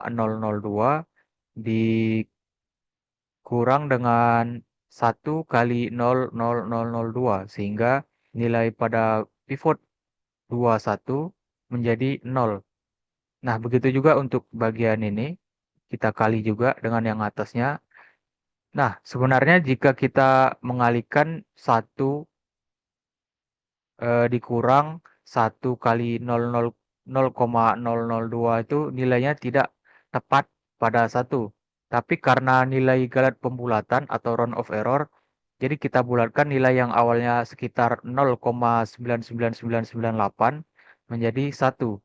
002 dikurang dengan 1 kali 0,0002 sehingga nilai pada pivot 21 menjadi 0. Nah, begitu juga untuk bagian ini. Kita kali juga dengan yang atasnya. Nah, sebenarnya jika kita mengalihkan 1 dikurang 1 kali 0,002 itu nilainya tidak tepat pada 1. Tapi karena nilai galat pembulatan atau round of error, jadi kita bulatkan nilai yang awalnya sekitar 0,99998 menjadi 1.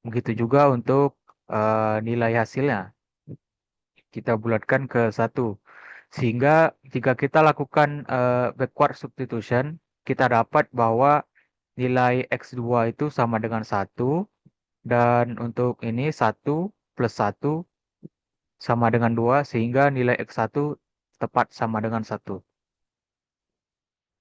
Begitu juga untuk nilai hasilnya. Kita bulatkan ke 1. Sehingga jika kita lakukan backward substitution, kita dapat bahwa nilai X2 itu sama dengan 1. Dan untuk ini 1 plus 1 sama dengan 2. Sehingga nilai X1 tepat sama dengan 1.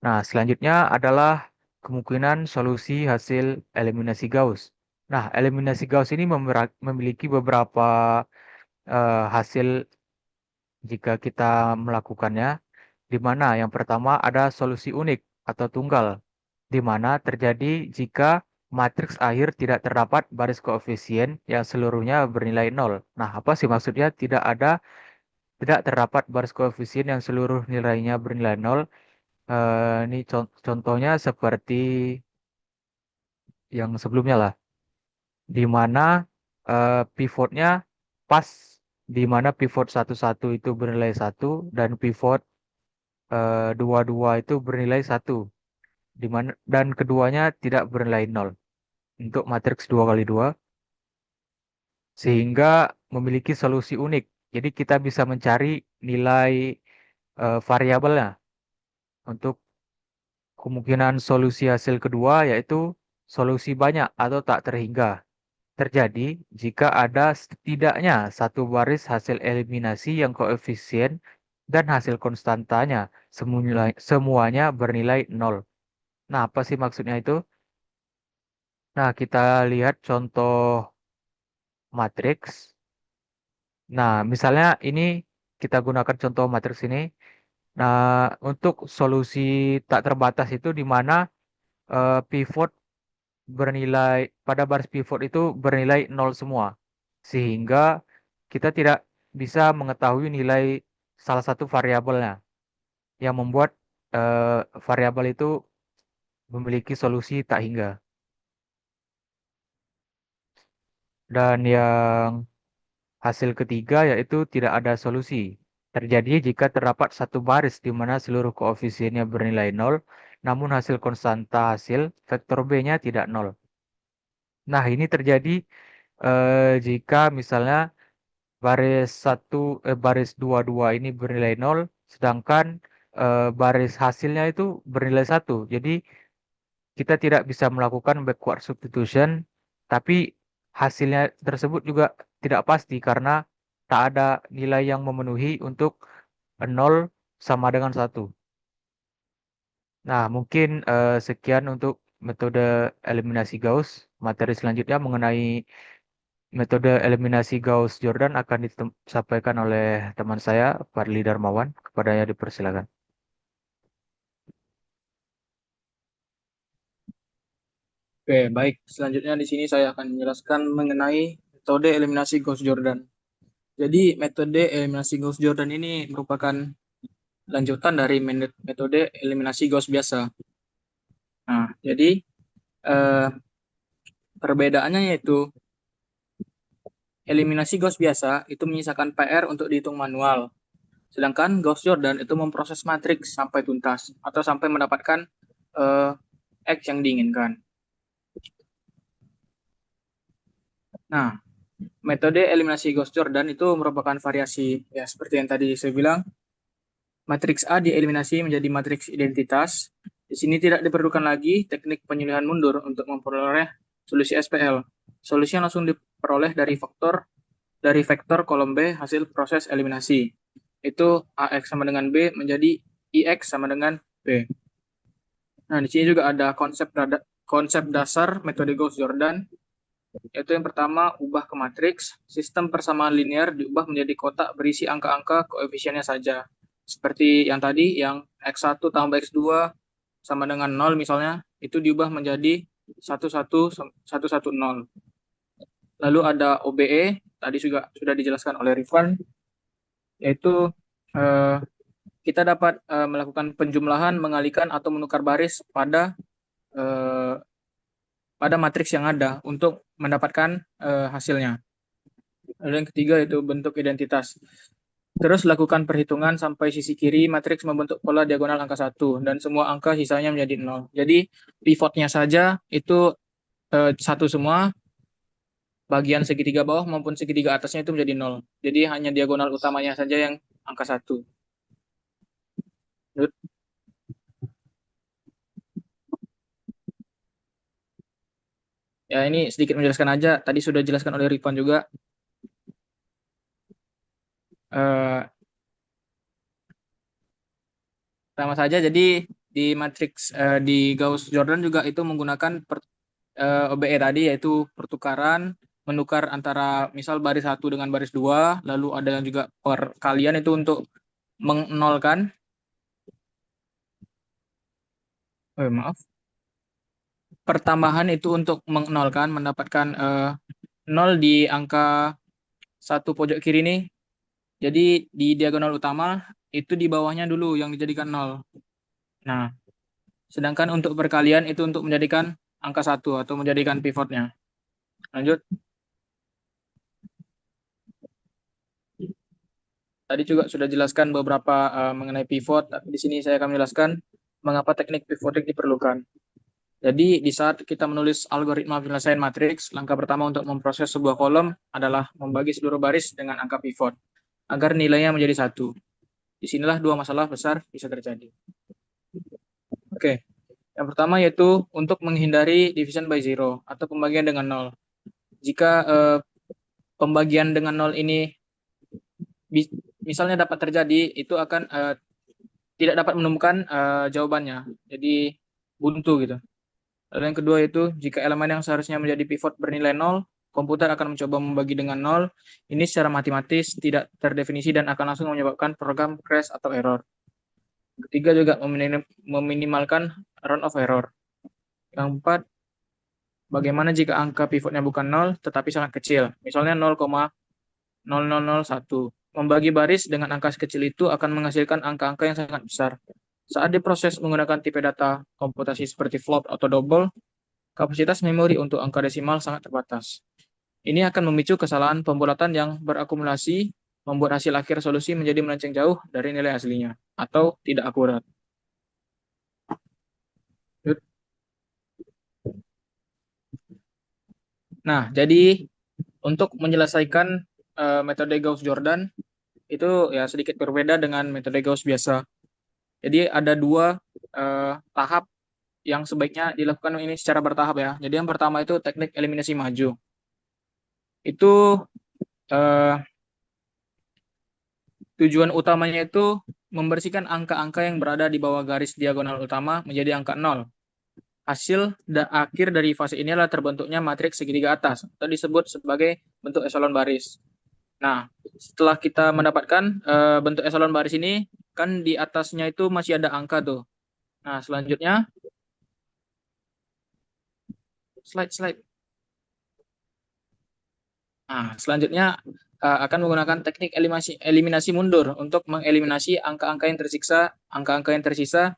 Nah, selanjutnya adalah kemungkinan solusi hasil eliminasi Gauss. Nah, eliminasi Gauss ini memiliki beberapa hasil jika kita melakukannya, di mana yang pertama ada solusi unik atau tunggal, di mana terjadi jika matriks akhir tidak terdapat baris koefisien yang seluruhnya bernilai 0. Nah, apa sih maksudnya tidak terdapat baris koefisien yang seluruh nilainya bernilai 0? Ini contohnya seperti yang sebelumnya lah, di mana pivotnya pas, di mana pivot 11 itu bernilai 1 dan pivot 22 itu bernilai 1, di mana dan keduanya tidak bernilai 0 untuk matriks 2 kali 2 sehingga memiliki solusi unik. Jadi kita bisa mencari nilai variabelnya untuk kemungkinan solusi hasil kedua, yaitu solusi banyak atau tak terhingga. Terjadi jika ada setidaknya satu baris hasil eliminasi yang koefisien dan hasil konstantanya semuanya bernilai 0. Nah, apa sih maksudnya itu? Nah, kita lihat contoh matriks. Nah, misalnya ini kita gunakan contoh matriks ini. Nah, untuk solusi tak terbatas itu di mana pivot bernilai pada baris pivot itu bernilai 0 semua. Sehingga kita tidak bisa mengetahui nilai salah satu variabelnya yang membuat variabel itu memiliki solusi tak hingga. Dan yang hasil ketiga yaitu tidak ada solusi. Terjadi jika terdapat satu baris di mana seluruh koefisiennya bernilai 0, namun hasil konstanta hasil vektor B-nya tidak 0. Nah, ini terjadi jika misalnya baris 22 ini bernilai 0, sedangkan baris hasilnya itu bernilai 1. Jadi kita tidak bisa melakukan backward substitution, tapi hasilnya tersebut juga tidak pasti karena tak ada nilai yang memenuhi untuk 0 sama dengan 1. Nah, mungkin sekian untuk metode eliminasi Gauss. Materi selanjutnya mengenai metode eliminasi Gauss-Jordan akan disampaikan oleh teman saya, Fadli Darmawan. Kepadanya dipersilakan. Oke, baik. Selanjutnya di sini saya akan menjelaskan mengenai metode eliminasi Gauss-Jordan. Jadi, metode eliminasi Gauss-Jordan ini merupakan lanjutan dari metode eliminasi Gauss biasa. Nah, jadi eh, perbedaannya yaitu eliminasi Gauss biasa itu menyisakan PR untuk dihitung manual. Sedangkan Gauss-Jordan itu memproses matriks sampai tuntas atau sampai mendapatkan eh, X yang diinginkan. Nah, metode eliminasi Gauss-Jordan itu merupakan variasi ya seperti yang tadi saya bilang. Matriks A dieliminasi menjadi matriks identitas. Di sini tidak diperlukan lagi teknik penyilihan mundur untuk memperoleh solusi SPL. Solusi yang langsung diperoleh dari vektor kolom B hasil proses eliminasi. Itu AX sama dengan B menjadi IX sama dengan B. Nah, di sini juga ada konsep dasar metode Gauss-Jordan. Yaitu yang pertama, ubah ke matriks. Sistem persamaan linear diubah menjadi kotak berisi angka-angka koefisiennya saja. Seperti yang tadi, yang X1 tambah X2 sama dengan 0 misalnya, itu diubah menjadi 110. Lalu ada OBE, tadi juga sudah dijelaskan oleh Rifan, yaitu eh, kita dapat melakukan penjumlahan, mengalihkan, atau menukar baris eh, pada matriks yang ada untuk mendapatkan hasilnya. Lalu yang ketiga itu bentuk identitas. Terus lakukan perhitungan sampai sisi kiri matriks membentuk pola diagonal angka 1 dan semua angka sisanya menjadi 0. Jadi pivotnya saja itu 1 semua, bagian segitiga bawah maupun segitiga atasnya itu menjadi 0. Jadi hanya diagonal utamanya saja yang angka 1. Ya ini sedikit menjelaskan aja, tadi sudah dijelaskan oleh Rifan juga. Eh, Sama saja, jadi di matriks di Gauss-Jordan juga itu menggunakan OBE tadi, yaitu pertukaran, menukar antara misal baris 1 dengan baris 2, lalu ada yang juga perkalian itu untuk mengnolkan, maaf, pertambahan itu untuk mengnolkan, mendapatkan 0 di angka 1 pojok kiri nih. Jadi di diagonal utama itu di bawahnya dulu yang dijadikan 0. Nah, sedangkan untuk perkalian itu untuk menjadikan angka 1 atau menjadikan pivotnya. Lanjut. Tadi juga sudah jelaskan beberapa mengenai pivot, tapi di sini saya akan menjelaskan mengapa teknik pivoting diperlukan. Jadi di saat kita menulis algoritma penyelesaian matriks, langkah pertama untuk memproses sebuah kolom adalah membagi seluruh baris dengan angka pivot agar nilainya menjadi 1. Disinilah dua masalah besar bisa terjadi. Oke, yang pertama yaitu untuk menghindari division by zero atau pembagian dengan 0. Jika pembagian dengan 0 ini misalnya dapat terjadi, itu akan tidak dapat menemukan jawabannya. Jadi buntu gitu. Lalu yang kedua itu, jika elemen yang seharusnya menjadi pivot bernilai 0, komputer akan mencoba membagi dengan 0. Ini secara matematis tidak terdefinisi dan akan langsung menyebabkan program crash atau error. Ketiga juga meminimalkan run of error. Yang keempat, bagaimana jika angka pivotnya bukan 0 tetapi sangat kecil, misalnya 0,0001. Membagi baris dengan angka sekecil itu akan menghasilkan angka-angka yang sangat besar. Saat diproses menggunakan tipe data komputasi seperti float atau double, kapasitas memori untuk angka desimal sangat terbatas. Ini akan memicu kesalahan pembulatan yang berakumulasi, membuat hasil akhir solusi menjadi melenceng jauh dari nilai aslinya, atau tidak akurat. Nah, jadi untuk menyelesaikan metode Gauss-Jordan, itu ya sedikit berbeda dengan metode Gauss biasa. Jadi ada dua tahap yang sebaiknya dilakukan ini secara bertahap ya. Jadi yang pertama itu teknik eliminasi maju. Itu eh, tujuan utamanya itu membersihkan angka-angka yang berada di bawah garis diagonal utama menjadi angka 0. Hasil akhir dari fase ini adalah terbentuknya matriks segitiga atas atau disebut sebagai bentuk eselon baris. Nah, setelah kita mendapatkan bentuk eselon baris ini, kan di atasnya itu masih ada angka tuh. Nah, selanjutnya slide. Nah, selanjutnya akan menggunakan teknik eliminasi mundur untuk mengeliminasi angka-angka yang tersisa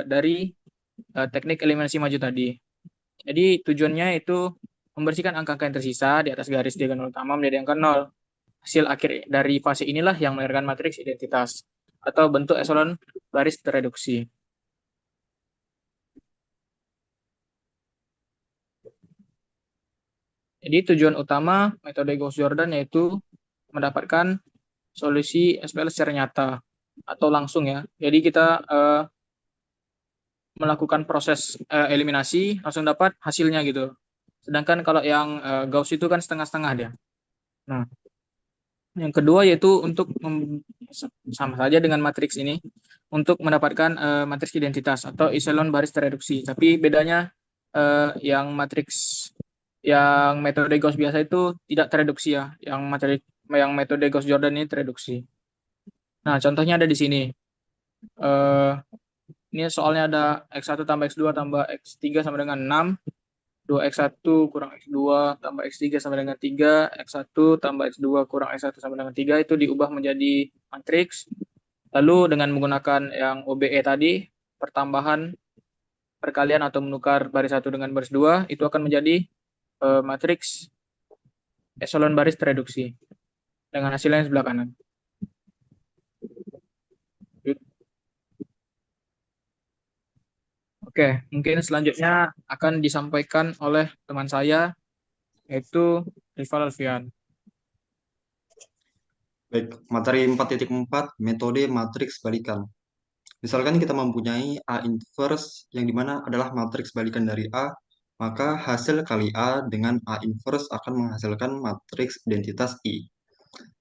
dari teknik eliminasi maju tadi. Jadi tujuannya itu membersihkan angka-angka yang tersisa di atas garis diagonal utama menjadi angka 0. Hasil akhir dari fase inilah yang melahirkan matriks identitas atau bentuk eselon baris tereduksi. Jadi tujuan utama metode Gauss-Jordan yaitu mendapatkan solusi SPL secara nyata atau langsung ya. Jadi kita melakukan proses eliminasi langsung dapat hasilnya gitu. Sedangkan kalau yang Gauss itu kan setengah-setengah dia. Nah, yang kedua yaitu untuk sama saja dengan matriks ini untuk mendapatkan matriks identitas atau eselon baris tereduksi. Tapi bedanya yang matriks Yang metode Gauss biasa itu tidak tereduksi ya. Yang metode Gauss Jordan ini tereduksi. Nah, contohnya ada di sini. Eh, ini soalnya ada X1 tambah X2 tambah X3 sama dengan 6. 2x1 kurang x2 tambah x3 sama dengan 3, x1 tambah x2 kurang x1 sama dengan 3 itu diubah menjadi matriks. Lalu dengan menggunakan yang OBE tadi, pertambahan, perkalian atau menukar baris 1 dengan baris 2 itu akan menjadi matriks eselon baris tereduksi dengan hasilnya yang sebelah kanan. Oke, mungkin selanjutnya akan disampaikan oleh teman saya, yaitu Rival Alfian. Baik, materi 4.4, metode matriks balikan. Misalkan kita mempunyai A inverse yang dimana adalah matriks balikan dari A, maka hasil kali A dengan A inverse akan menghasilkan matriks identitas I.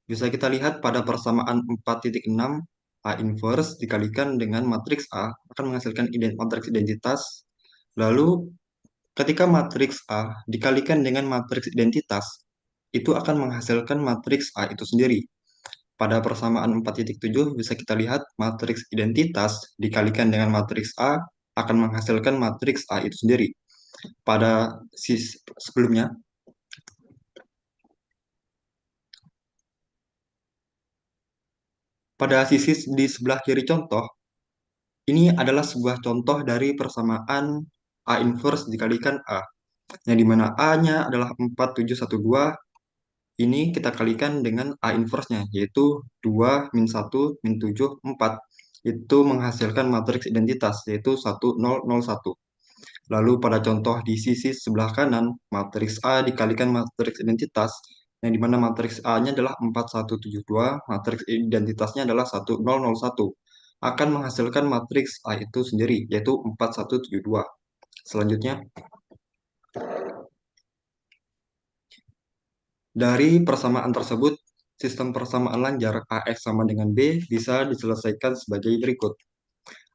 Bisa kita lihat pada persamaan 4.6, A inverse dikalikan dengan matriks A akan menghasilkan matriks identitas. Lalu ketika matriks A dikalikan dengan matriks identitas, itu akan menghasilkan matriks A itu sendiri. Pada persamaan 4.7 bisa kita lihat matriks identitas dikalikan dengan matriks A akan menghasilkan matriks A itu sendiri. Pada sebelumnya, pada sisi di sebelah kiri contoh, ini adalah sebuah contoh dari persamaan A inverse dikalikan A, yang dimana A-nya adalah 4712, ini kita kalikan dengan A inverse-nya, yaitu 2 min 1 min 7, 4. Itu menghasilkan matriks identitas, yaitu 1001. Lalu pada contoh di sisi sebelah kanan, matriks A dikalikan matriks identitas, yang dimana matriks A-nya adalah 4172, matriks identitasnya adalah 1001, akan menghasilkan matriks A itu sendiri, yaitu 4172. Selanjutnya, dari persamaan tersebut, sistem persamaan lanjar AX sama dengan B bisa diselesaikan sebagai berikut.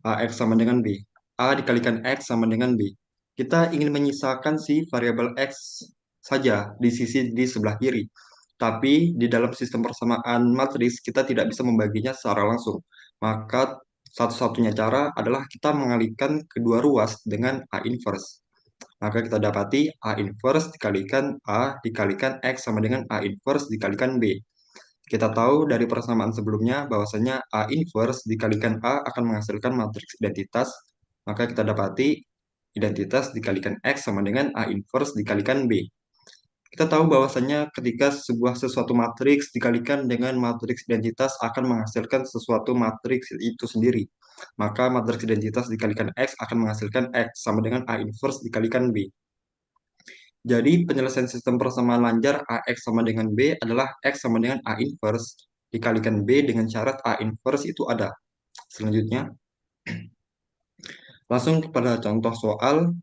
AX sama dengan B. A dikalikan X sama dengan B. Kita ingin menyisakan si variabel X saja di sisi di sebelah kiri. Tapi di dalam sistem persamaan matriks kita tidak bisa membaginya secara langsung. Maka satu-satunya cara adalah kita mengalihkan kedua ruas dengan A inverse. Maka kita dapati A inverse dikalikan A dikalikan X sama dengan A inverse dikalikan B. Kita tahu dari persamaan sebelumnya bahwasanya A inverse dikalikan A akan menghasilkan matriks identitas. Maka kita dapati identitas dikalikan X sama dengan A inverse dikalikan B. Kita tahu bahwasanya ketika sesuatu matriks dikalikan dengan matriks identitas akan menghasilkan sesuatu matriks itu sendiri. Maka matriks identitas dikalikan X akan menghasilkan X sama dengan A inverse dikalikan B. Jadi penyelesaian sistem persamaan lanjar AX sama dengan B adalah X sama dengan A inverse dikalikan B dengan syarat A inverse itu ada. Selanjutnya, langsung kepada contoh soal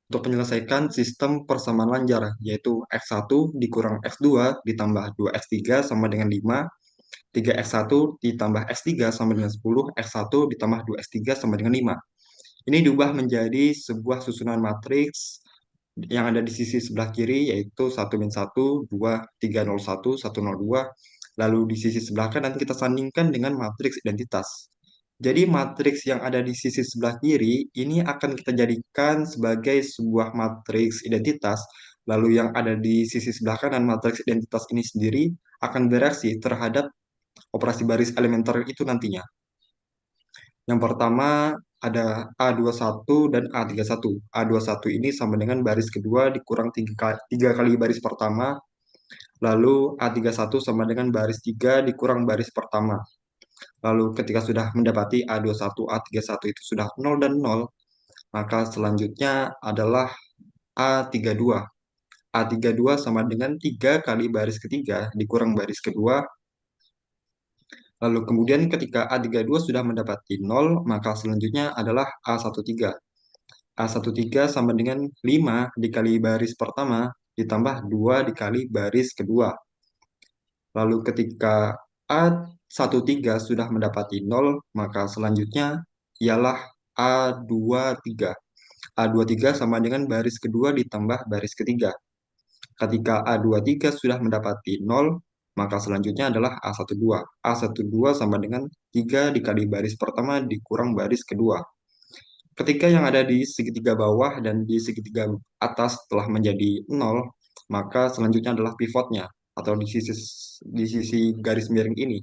untuk menyelesaikan sistem persamaan lanjar, yaitu X1 dikurang X2 ditambah 2X3 sama dengan 5, 3X1 ditambah X3 sama dengan 10, X1 ditambah 2X3 sama dengan 5. Ini diubah menjadi sebuah susunan matriks yang ada di sisi sebelah kiri, yaitu 1 min 1, 2, 3, 0, 1, 1, 0, 2. Lalu di sisi sebelah kanan kita sandingkan dengan matriks identitas. Jadi matriks yang ada di sisi sebelah kiri ini akan kita jadikan sebagai sebuah matriks identitas. Lalu yang ada di sisi sebelah kanan matriks identitas ini sendiri akan bereaksi terhadap operasi baris elementer itu nantinya. Yang pertama ada A21 dan A31. A21 ini sama dengan baris kedua dikurang 3 kali baris pertama. Lalu A31 sama dengan baris 3 dikurang baris pertama. Lalu ketika sudah mendapati A21, A31 itu sudah 0 dan 0, maka selanjutnya adalah A32. A32 sama dengan 3 kali baris ketiga dikurang baris kedua. Lalu kemudian ketika A32 sudah mendapati 0, maka selanjutnya adalah A13. A13 sama dengan 5 dikali baris pertama ditambah 2 dikali baris kedua. Lalu ketika A13 sudah mendapati 0, maka selanjutnya ialah A23. A23 sama dengan baris kedua ditambah baris ketiga. Ketika A23 sudah mendapati 0, maka selanjutnya adalah A12. A12 sama dengan 3 dikali baris pertama dikurang baris kedua. Ketika yang ada di segitiga bawah dan di segitiga atas telah menjadi 0, maka selanjutnya adalah pivotnya atau di sisi garis miring ini,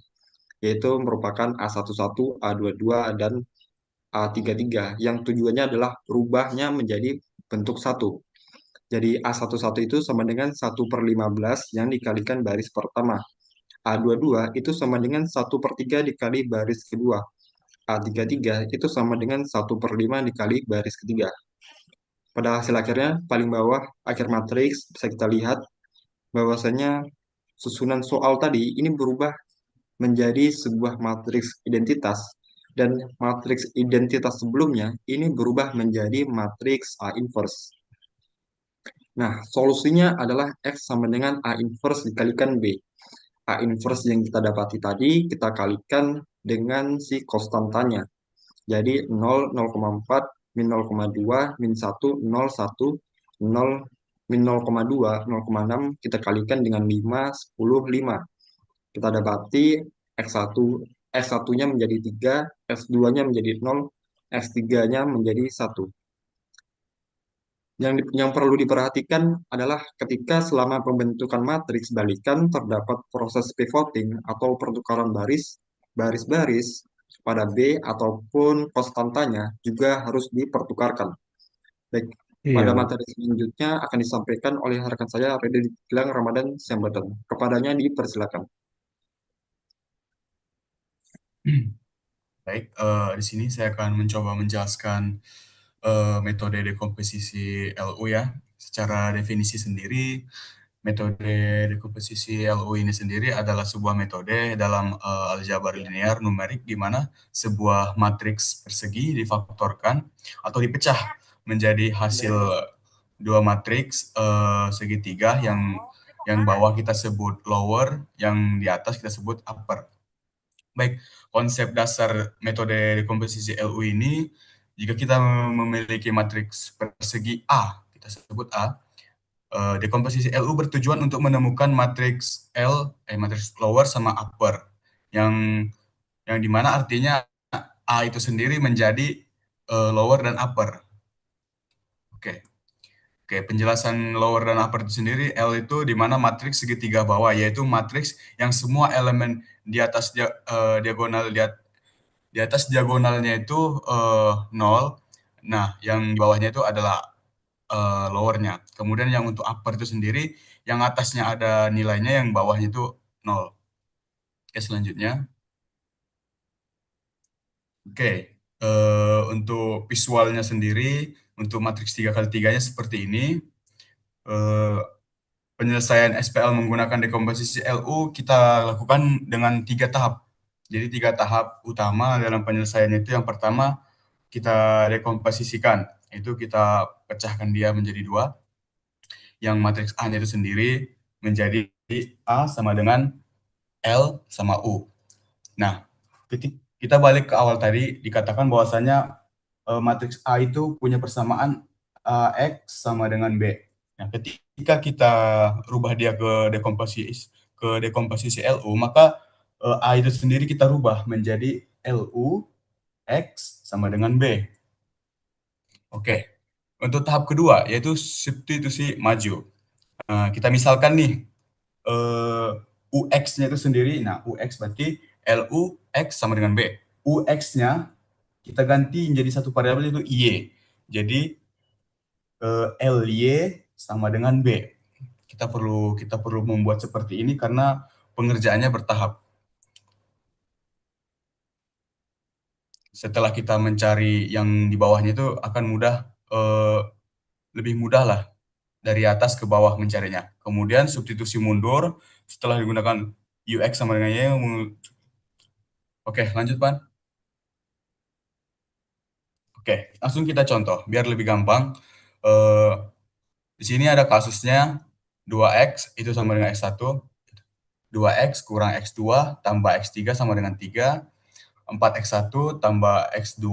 yaitu merupakan A11, A22, dan A33 yang tujuannya adalah berubahnya menjadi bentuk satu. Jadi A11 itu sama dengan 1/15 yang dikalikan baris pertama. A22 itu sama dengan 1/3 dikali baris kedua. A33 itu sama dengan 1/5 dikali baris ketiga. Pada hasil akhirnya, paling bawah, akhir matriks, bisa kita lihat bahwasanya susunan soal tadi ini berubah menjadi sebuah matriks identitas, dan matriks identitas sebelumnya ini berubah menjadi matriks A inverse. Nah, solusinya adalah X sama dengan A inverse dikalikan B. A inverse yang kita dapati tadi, kita kalikan dengan si konstantanya. Jadi 0, 0,4, min 0,2, min 1, 0, 1, 0, min 0,2, 0,6, kita kalikan dengan 5, 10, 5. Kita dapati X1, X1-nya menjadi 3, X2-nya menjadi 0, X3-nya menjadi 1. Yang perlu diperhatikan adalah ketika selama pembentukan matriks balikan terdapat proses pivoting atau pertukaran baris-baris pada B ataupun konstantanya juga harus dipertukarkan. Baik, pada Iya. materi selanjutnya akan disampaikan oleh rekan saya Redi Gilang Ramadan Siambatan. Kepadanya dipersilakan. Baik, di sini saya akan mencoba menjelaskan metode dekomposisi LU ya. Secara definisi sendiri, metode dekomposisi LU ini sendiri adalah sebuah metode dalam aljabar linear numerik di mana sebuah matriks persegi difaktorkan atau dipecah menjadi hasil dua matriks segitiga yang bawah kita sebut lower, yang di atas kita sebut upper. Baik, konsep dasar metode dekomposisi LU ini, jika kita memiliki matriks persegi A, kita sebut A, dekomposisi LU bertujuan untuk menemukan matriks matriks lower sama upper, yang dimana artinya A itu sendiri menjadi lower dan upper. Oke. Oke, penjelasan lower dan upper itu sendiri, L itu di mana matriks segitiga bawah, yaitu matriks yang semua elemen di atas diagonal di atas diagonalnya itu 0. Nah, yang di bawahnya itu adalah lowernya. Kemudian yang untuk upper itu sendiri, yang atasnya ada nilainya, yang bawahnya itu 0. Oke, selanjutnya. Oke, untuk visualnya sendiri, untuk matriks 3x3-nya seperti ini. Penyelesaian SPL menggunakan dekomposisi LU kita lakukan dengan 3 tahap. Jadi 3 tahap utama dalam penyelesaiannya itu, yang pertama kita dekomposisikan, itu kita pecahkan dia menjadi 2, yang matriks A-nya itu sendiri menjadi A sama dengan L sama U. Nah, kita balik ke awal tadi, dikatakan bahwasanya matriks A itu punya persamaan X sama dengan B. Nah, ketika kita rubah dia ke dekomposisi LU, maka A itu sendiri kita rubah menjadi LU X sama dengan B. Oke. Untuk tahap kedua, yaitu substitusi maju. Kita misalkan nih, UX-nya itu sendiri, nah UX berarti LU X sama dengan B. UX-nya kita ganti menjadi satu variabel, itu Y. Jadi LY sama dengan B. Kita perlu membuat seperti ini karena pengerjaannya bertahap. Setelah kita mencari yang di bawahnya itu akan lebih mudah lah dari atas ke bawah mencarinya. Kemudian substitusi mundur setelah digunakan UX sama dengan Y. Oke, lanjut, Pan. Oke, langsung kita contoh biar lebih gampang. Di sini ada kasusnya 2X itu sama dengan X1, 2X kurang X2 tambah X3 sama dengan 3, 4X1 tambah X2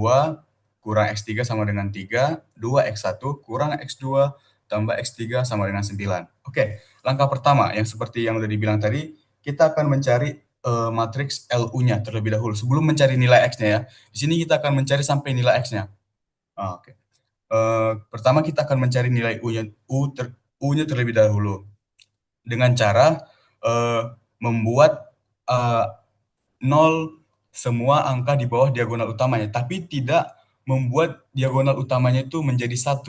kurang X3 sama dengan 3, 2X1 kurang X2 tambah X3 sama dengan 9. Oke, langkah pertama yang seperti yang udah dibilang tadi, kita akan mencari matriks LU-nya terlebih dahulu sebelum mencari nilai X-nya ya. Di sini kita akan mencari sampai nilai X-nya. Oke. Pertama kita akan mencari nilai U-nya terlebih dahulu dengan cara membuat 0 semua angka di bawah diagonal utamanya, tapi tidak membuat diagonal utamanya itu menjadi 1.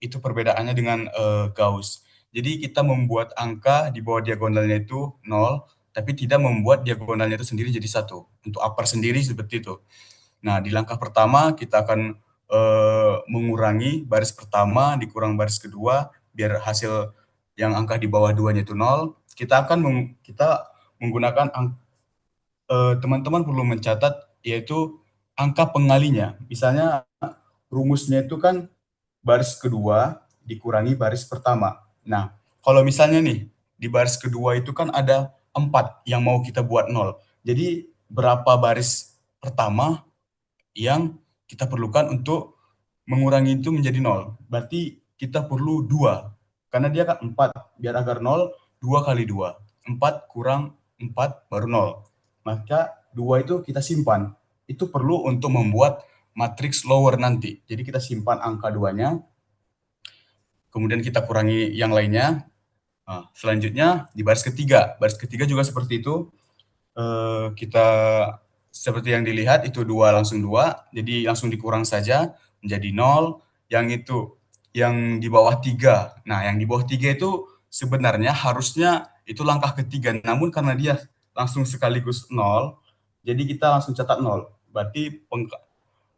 Itu perbedaannya dengan Gauss. Jadi kita membuat angka di bawah diagonalnya itu 0, tapi tidak membuat diagonalnya itu sendiri jadi 1. Untuk upper sendiri seperti itu. Nah, di langkah pertama kita akan mengurangi baris pertama dikurang baris kedua biar hasil yang angka di bawah 2-nya itu 0. Kita menggunakan teman-teman perlu mencatat yaitu angka pengalinya. Misalnya rumusnya itu kan baris kedua dikurangi baris pertama. Nah, kalau misalnya nih di baris kedua itu kan ada 4 yang mau kita buat 0. Jadi berapa baris pertama yang kita perlukan untuk mengurangi itu menjadi 0. Berarti kita perlu 2. Karena dia kan 4. Biar agar 0, 2 kali 2. 4 kurang 4 baru 0. Maka 2 itu kita simpan. Itu perlu untuk membuat matriks lower nanti. Jadi kita simpan angka 2-nya, kemudian kita kurangi yang lainnya. Nah, selanjutnya di baris ketiga. Baris ketiga juga seperti itu. Kita seperti yang dilihat itu 2 langsung 2, jadi langsung dikurang saja menjadi 0. Yang itu yang di bawah 3. Nah, yang di bawah 3 itu sebenarnya harusnya itu langkah ketiga, namun karena dia langsung sekaligus 0, jadi kita langsung catat 0. Berarti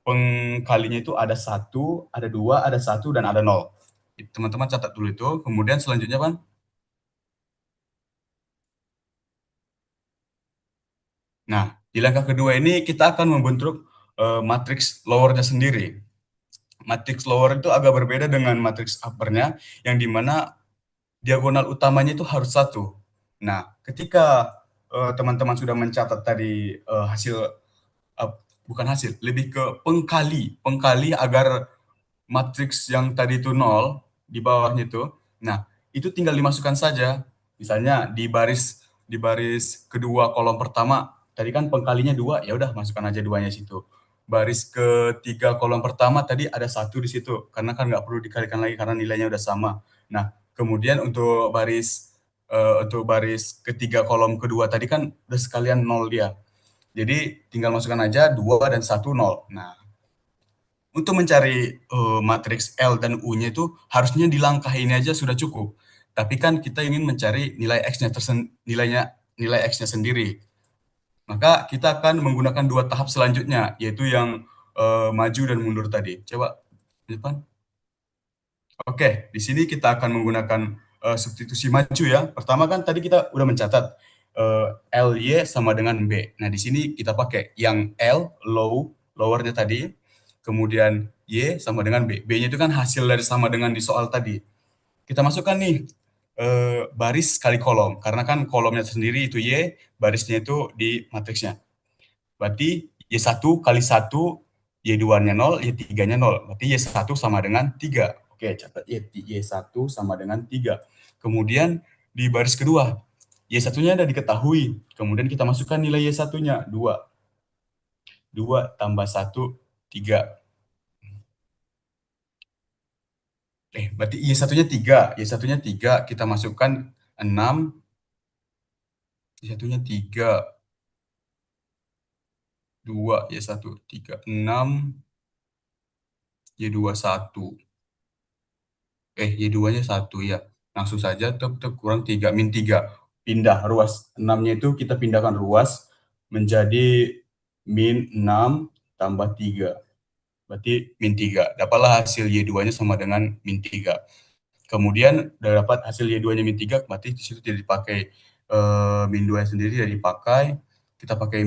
pengkalinya itu ada 1, ada 2, ada 1, dan ada 0. Teman-teman catat dulu itu. Kemudian selanjutnya, Pan. Nah, di langkah kedua ini kita akan membentuk matriks lower-nya sendiri. Matriks lower itu agak berbeda dengan matriks upper-nya, yang dimana diagonal utamanya itu harus 1. Nah, ketika teman-teman sudah mencatat tadi hasil, bukan hasil, lebih ke pengkali agar matriks yang tadi itu 0 di bawahnya itu. Nah, itu tinggal dimasukkan saja. Misalnya di baris kedua kolom pertama tadi kan pengkalinya 2, ya udah masukkan aja 2-nya situ. Baris ketiga kolom pertama tadi ada 1 di situ karena kan nggak perlu dikalikan lagi karena nilainya udah sama. Nah, kemudian untuk baris ketiga kolom kedua tadi kan udah sekalian 0 dia. Jadi tinggal masukkan aja 2 dan 1 0. Nah, untuk mencari matriks L dan U-nya itu harusnya di langkah ini aja sudah cukup. Tapi kan kita ingin mencari nilai X-nya sendiri. Maka kita akan menggunakan 2 tahap selanjutnya, yaitu yang maju dan mundur tadi. Coba, depan. Oke, di sini kita akan menggunakan substitusi maju ya. Pertama kan tadi kita udah mencatat LY sama dengan B. Nah, di sini kita pakai yang L, lowernya tadi, kemudian Y sama dengan B. B-nya itu kan hasil dari sama dengan di soal tadi. Kita masukkan nih baris kali kolom, karena kan kolomnya sendiri itu Y, barisnya itu di matriksnya. Berarti Y1 kali 1, Y2-nya 0, Y3-nya 0. Berarti Y1 sama dengan 3. Oke, catat Y1 sama dengan 3. Kemudian di baris kedua, Y1-nya sudah diketahui. Kemudian kita masukkan nilai Y1-nya, 2. 2 tambah 1, 3. Berarti Y1-nya 3. Y1-nya 3, kita masukkan 6. Y1-nya 3. 2, Y1, 3, 6. Y2, 1. Y2-nya 1 ya. Langsung saja, kurang 3, min 3. Pindah ruas. 6-nya itu kita pindahkan ruas menjadi min 6 tambah 3. Berarti min 3. Dapatlah hasil Y2-nya sama dengan min 3. Kemudian udah dapat hasil Y2-nya min 3, berarti di situ tidak dipakai min 2 sendiri, tidak dipakai. Kita pakai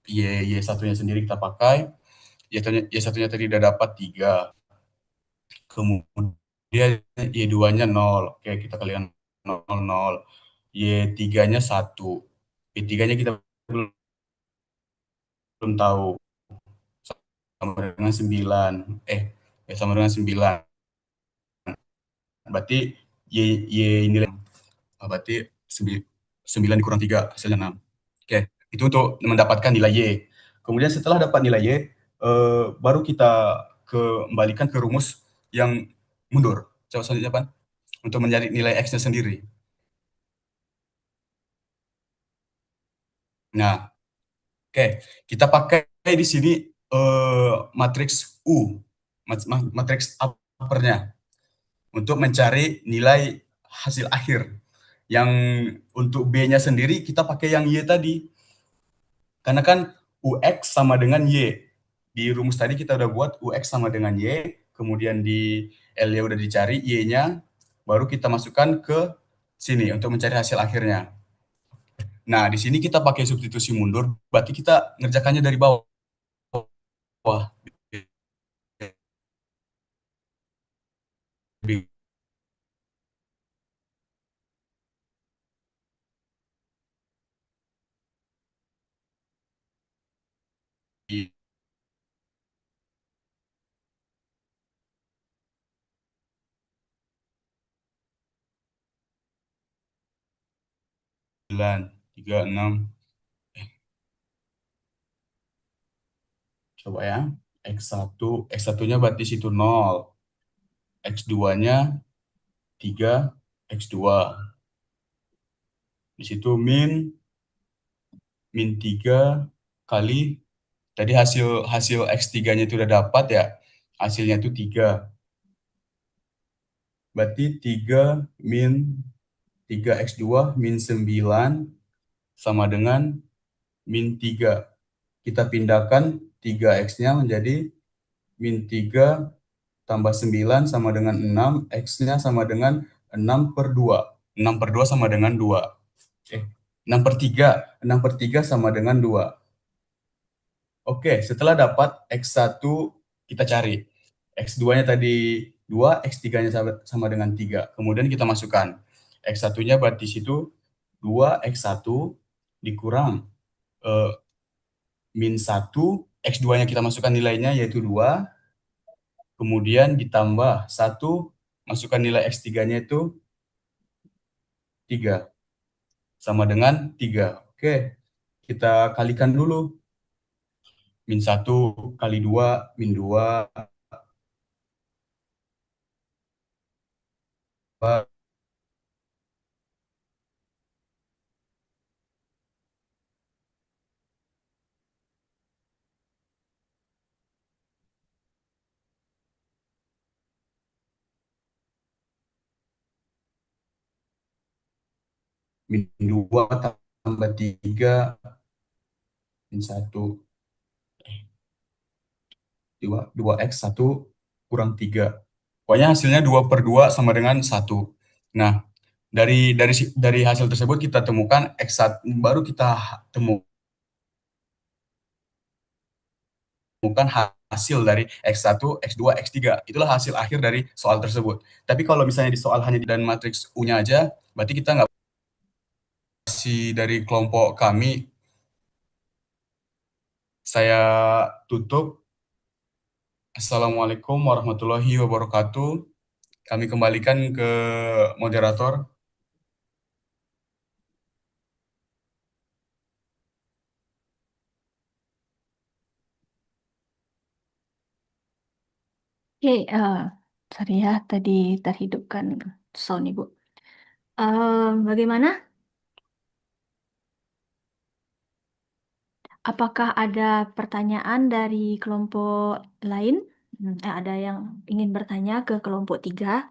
Y1-nya sendiri kita pakai. Y1-nya tadi udah dapat 3. Kemudian Y2-nya 0. Oke, kita kalikan 0, 0. Y3-nya 1. Y3-nya kita belum tahu. Sama dengan 9. Sama dengan 9. Berarti Y nilai berarti 9 dikurang 3 hasilnya 6. Oke, itu untuk mendapatkan nilai Y. Kemudian setelah dapat nilai Y, baru kita kembalikan ke rumus yang mundur. Coba selanjutnya, Pan. Untuk mencari nilai X-nya sendiri. Nah, oke, kita pakai di sini matriks U, matriks uppernya, untuk mencari nilai hasil akhir. Yang untuk B-nya sendiri kita pakai yang Y tadi. Karena kan UX sama dengan Y. Di rumus tadi kita udah buat UX sama dengan Y, kemudian di L-nya udah dicari, Y-nya baru kita masukkan ke sini untuk mencari hasil akhirnya. Nah, di sini kita pakai substitusi mundur, berarti kita ngerjakannya dari bawah. 9, 3, 6. Coba ya. X1-nya berarti situ 0. X2-nya 3, X2. Di situ min 3 kali, tadi hasil X3-nya itu udah dapat ya. Hasilnya itu 3. Berarti 3 min 3 X2 min 9 sama dengan min 3. Kita pindahkan 3X-nya menjadi min 3 tambah 9 sama dengan 6, X-nya sama dengan 6/2. 6/2 sama dengan 2. 6/3 sama dengan 2. Oke, setelah dapat X1 kita cari. X2-nya tadi 2, X3-nya sama dengan 3. Kemudian kita masukkan. X1-nya berarti situ 2X1 dikurang min 1, X2-nya kita masukkan nilainya yaitu 2, kemudian ditambah 1, masukkan nilai X3-nya itu 3, sama dengan 3. Oke, kita kalikan dulu. Min 1 kali 2, min 2, min 2 tambah 3, min 1, 2X1 kurang 3. Pokoknya hasilnya 2/2 sama dengan 1. Nah, dari hasil tersebut kita temukan X1, baru kita temukan hasil dari X1, X2, X3. Itulah hasil akhir dari soal tersebut. Tapi kalau misalnya di soal hanya dan matriks U-nya aja, berarti kita nggak dari kelompok kami. Saya tutup. Assalamualaikum warahmatullahi wabarakatuh. Kami kembalikan ke moderator. Oke, sorry ya, tadi terhidupkan sound Ibu. Bagaimana? Apakah ada pertanyaan dari kelompok lain? Ada yang ingin bertanya ke kelompok 3?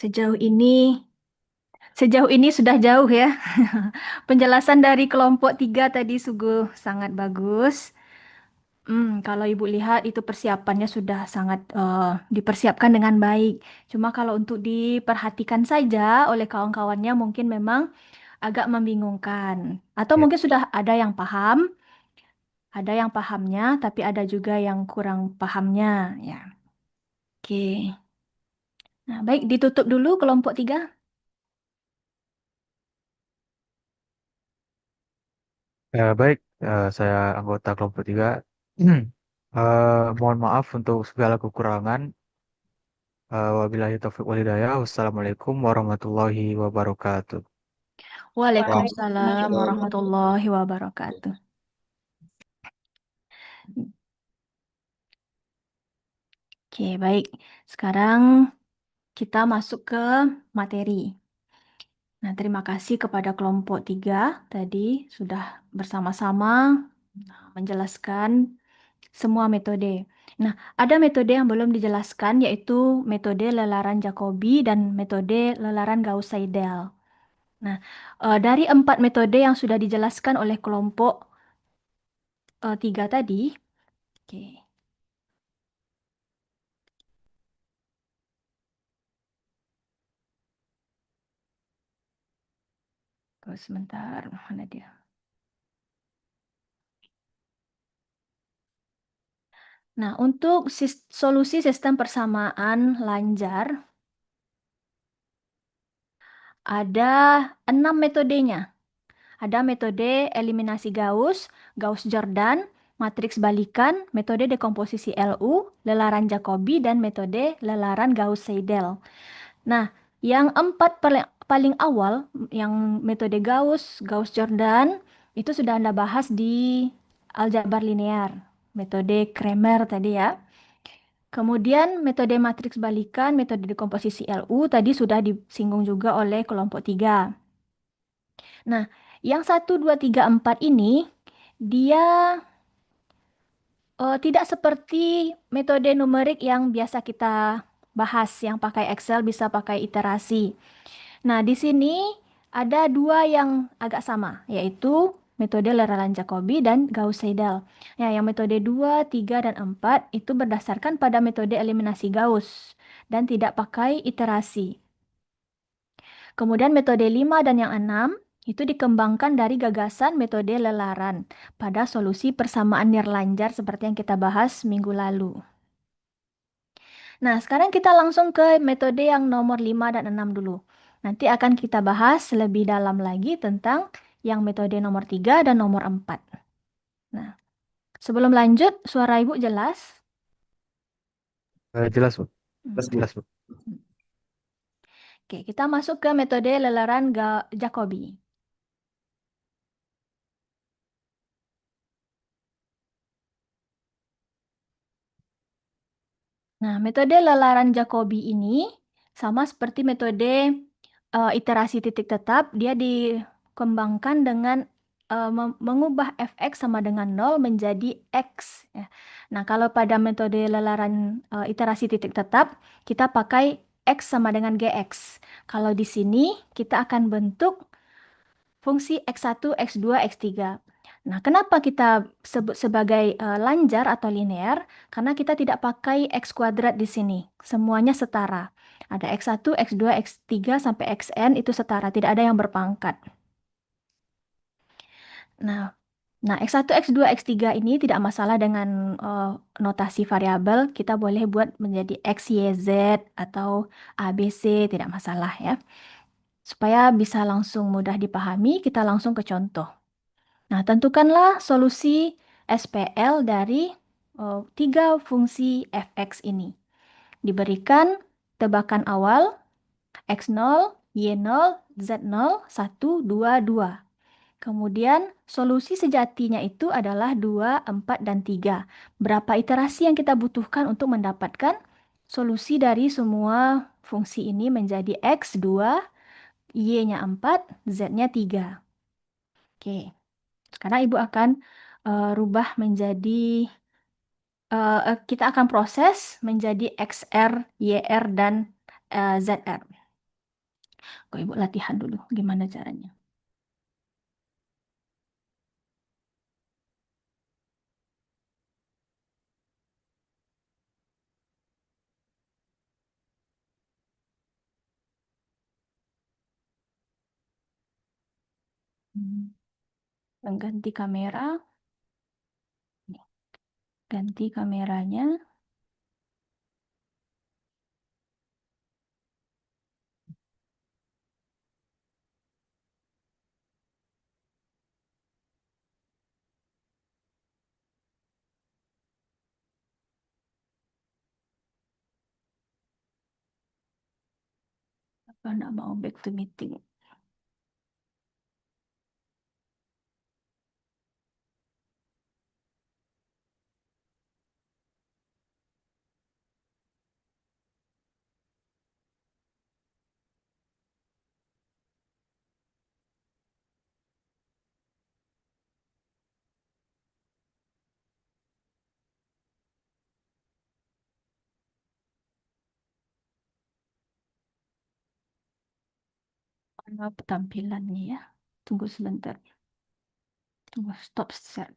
Sejauh ini sudah jauh ya. Penjelasan dari kelompok 3 tadi sungguh sangat bagus. Kalau Ibu lihat itu persiapannya sudah sangat dipersiapkan dengan baik. Cuma kalau untuk diperhatikan saja oleh kawan-kawannya mungkin memang agak membingungkan. Atau Ya. mungkin sudah ada yang paham, ada yang pahamnya, tapi ada juga yang kurang pahamnya. Ya, oke. Nah, baik, ditutup dulu kelompok 3. Baik, Saya anggota kelompok 3. Mohon maaf untuk segala kekurangan. Wabillahi taufiq walhidayah. Wassalamualaikum warahmatullahi wabarakatuh. Waalaikumsalam Waalaikumsalam. warahmatullahi wabarakatuh. Oke, baik. Sekarang kita masuk ke materi. Nah, terima kasih kepada kelompok 3 tadi sudah bersama-sama menjelaskan semua metode. Nah, ada metode yang belum dijelaskan yaitu metode lelaran Jacobi dan metode lelaran Gauss-Seidel. Nah, dari 4 metode yang sudah dijelaskan oleh kelompok 3 tadi, oke. Tunggu sebentar, mana dia? Nah, untuk solusi sistem persamaan lanjar ada 6 metodenya. Ada metode eliminasi Gauss, Gauss-Jordan, matriks balikan, metode dekomposisi LU, lelaran Jacobi, dan metode lelaran Gauss-Seidel. Nah, yang 4 paling awal, yang metode Gauss, Gauss-Jordan, itu sudah Anda bahas di aljabar linear, metode Cramer tadi ya. Kemudian metode matriks balikan, metode dekomposisi LU tadi sudah disinggung juga oleh kelompok 3. Nah, yang 1, 2, 3, 4 ini dia tidak seperti metode numerik yang biasa kita bahas, yang pakai Excel bisa pakai iterasi. Nah, di sini ada 2 yang agak sama, yaitu metode Lerland Jacobi dan Gauss-Seidel. Ya, yang metode 2, 3, dan 4 itu berdasarkan pada metode eliminasi Gauss dan tidak pakai iterasi. Kemudian metode 5 dan yang 6 itu dikembangkan dari gagasan metode lelaran pada solusi persamaan nirlanjar seperti yang kita bahas minggu lalu. Nah, sekarang kita langsung ke metode yang nomor 5 dan 6 dulu. Nanti akan kita bahas lebih dalam lagi tentang yang metode nomor 3 dan nomor 4. Nah, sebelum lanjut, suara Ibu jelas? Jelas, Bu. Terus, Bu. Jelas, Bu. Oke, kita masuk ke metode lelaran Jacobi. Nah, metode lelaran Jacobi ini sama seperti metode iterasi titik tetap, dia dikembangkan dengan mengubah fx sama dengan 0 menjadi x. Ya. Nah, kalau pada metode lelaran iterasi titik tetap, kita pakai x sama dengan gx. Kalau di sini, kita akan bentuk fungsi x1, x2, x3. Nah, kenapa kita sebut sebagai lanjar atau linear? Karena kita tidak pakai x kuadrat di sini. Semuanya setara. Ada x1, x2, x3 sampai xn itu setara, tidak ada yang berpangkat. Nah, x1, x2, x3 ini tidak masalah dengan notasi variabel. Kita boleh buat menjadi x, y, z atau a, b, c, tidak masalah ya. Supaya bisa langsung mudah dipahami, kita langsung ke contoh. Nah, tentukanlah solusi SPL dari 3 fungsi fx ini. Diberikan tebakan awal x0, y0, z0, 1, 2, 2. Kemudian solusi sejatinya itu adalah 2, 4, dan 3. Berapa iterasi yang kita butuhkan untuk mendapatkan solusi dari semua fungsi ini menjadi x 2, y-nya 4, z-nya 3. Oke. Sekarang Ibu akan rubah menjadi, kita akan proses menjadi XR, YR, dan ZR. Kok Ibu latihan dulu gimana caranya. Mengganti kamera. Ganti kameranya. Nggak mau back to meeting. Mana tampilannya ya? Tunggu sebentar. Tunggu stop share.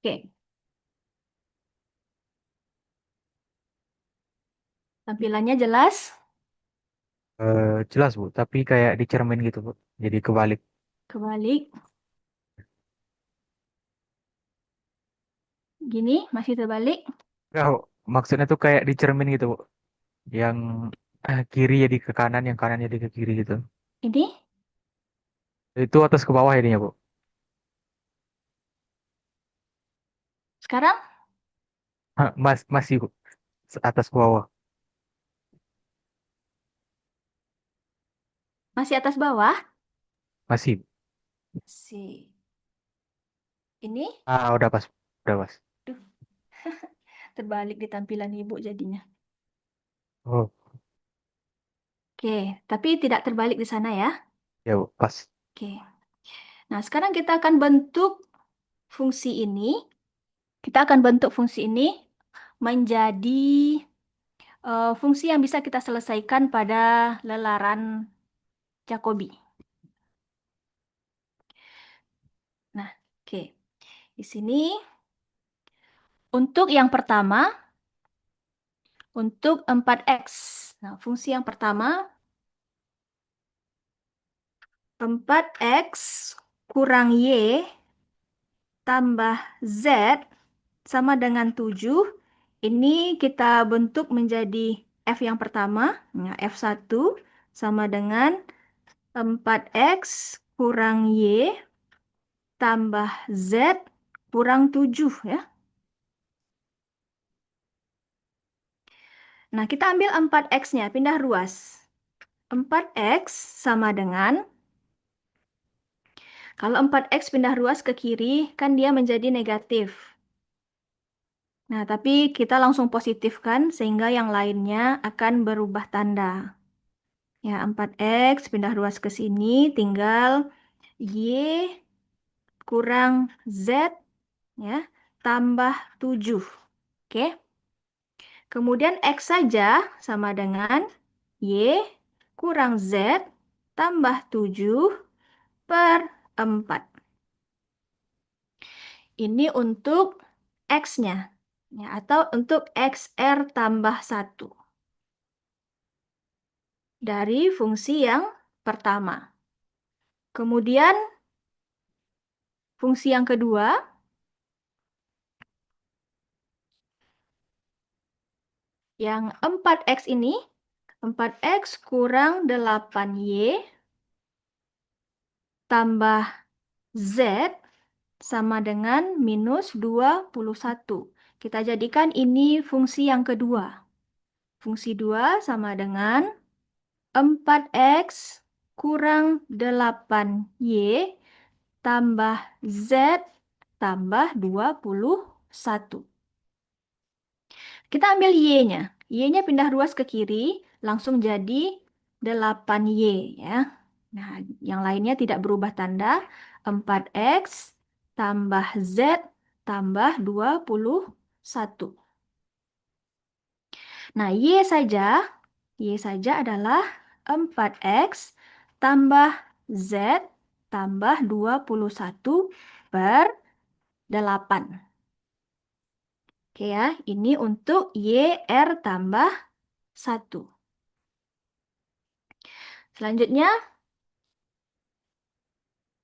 Oke. Tampilannya jelas? Jelas Bu, tapi kayak dicermin gitu Bu. Jadi kebalik. Kebalik. Gini, masih terbalik. Enggak, Bu. Maksudnya tuh kayak dicermin gitu Bu. Yang kiri jadi ke kanan, yang kanan jadi ke kiri gitu. Ini, Itu atas ke bawah jadinya Bu. sekarang Masih Bu. Atas ke bawah. masih atas bawah. Masih. Si. Ini, Udah pas. Udah pas. duh, terbalik di tampilan ibu jadinya. Oh, Oke, tapi tidak terbalik di sana ya. ya Bu, pas. Oke. Nah, sekarang kita akan bentuk fungsi ini. Kita akan bentuk fungsi ini menjadi fungsi yang bisa kita selesaikan pada lelaran Jacobi. Nah, oke. Di sini untuk yang pertama, untuk 4x. Nah, fungsi yang pertama 4x kurang y tambah z sama dengan 7. Ini kita bentuk menjadi f yang pertama. Nah, f1 sama dengan 4x kurang y tambah z kurang 7 ya. Nah, kita ambil 4x-nya, pindah ruas. 4x sama dengan, kalau 4x pindah ruas ke kiri, kan dia menjadi negatif. Nah, tapi kita langsung positifkan sehingga yang lainnya akan berubah tanda. Ya, 4x pindah ruas ke sini, tinggal y kurang z ya, tambah 7. Oke. Kemudian x saja sama dengan y kurang z tambah 7 per 4. Ini untuk x-nya. Ya, atau untuk xr tambah 1. Dari fungsi yang pertama. Kemudian fungsi yang kedua, yang 4x ini, 4x kurang 8y tambah z sama dengan minus 21. Kita jadikan ini fungsi yang kedua. Fungsi 2 sama dengan 4x kurang 8y tambah z tambah 21. Kita ambil y-nya. Y-nya pindah ruas ke kiri, langsung jadi 8y ya. Nah, yang lainnya tidak berubah tanda. 4x tambah z tambah 21. Nah, y saja adalah 4x tambah z tambah 21 per 8. Oke ya, ini untuk YR tambah 1. Selanjutnya,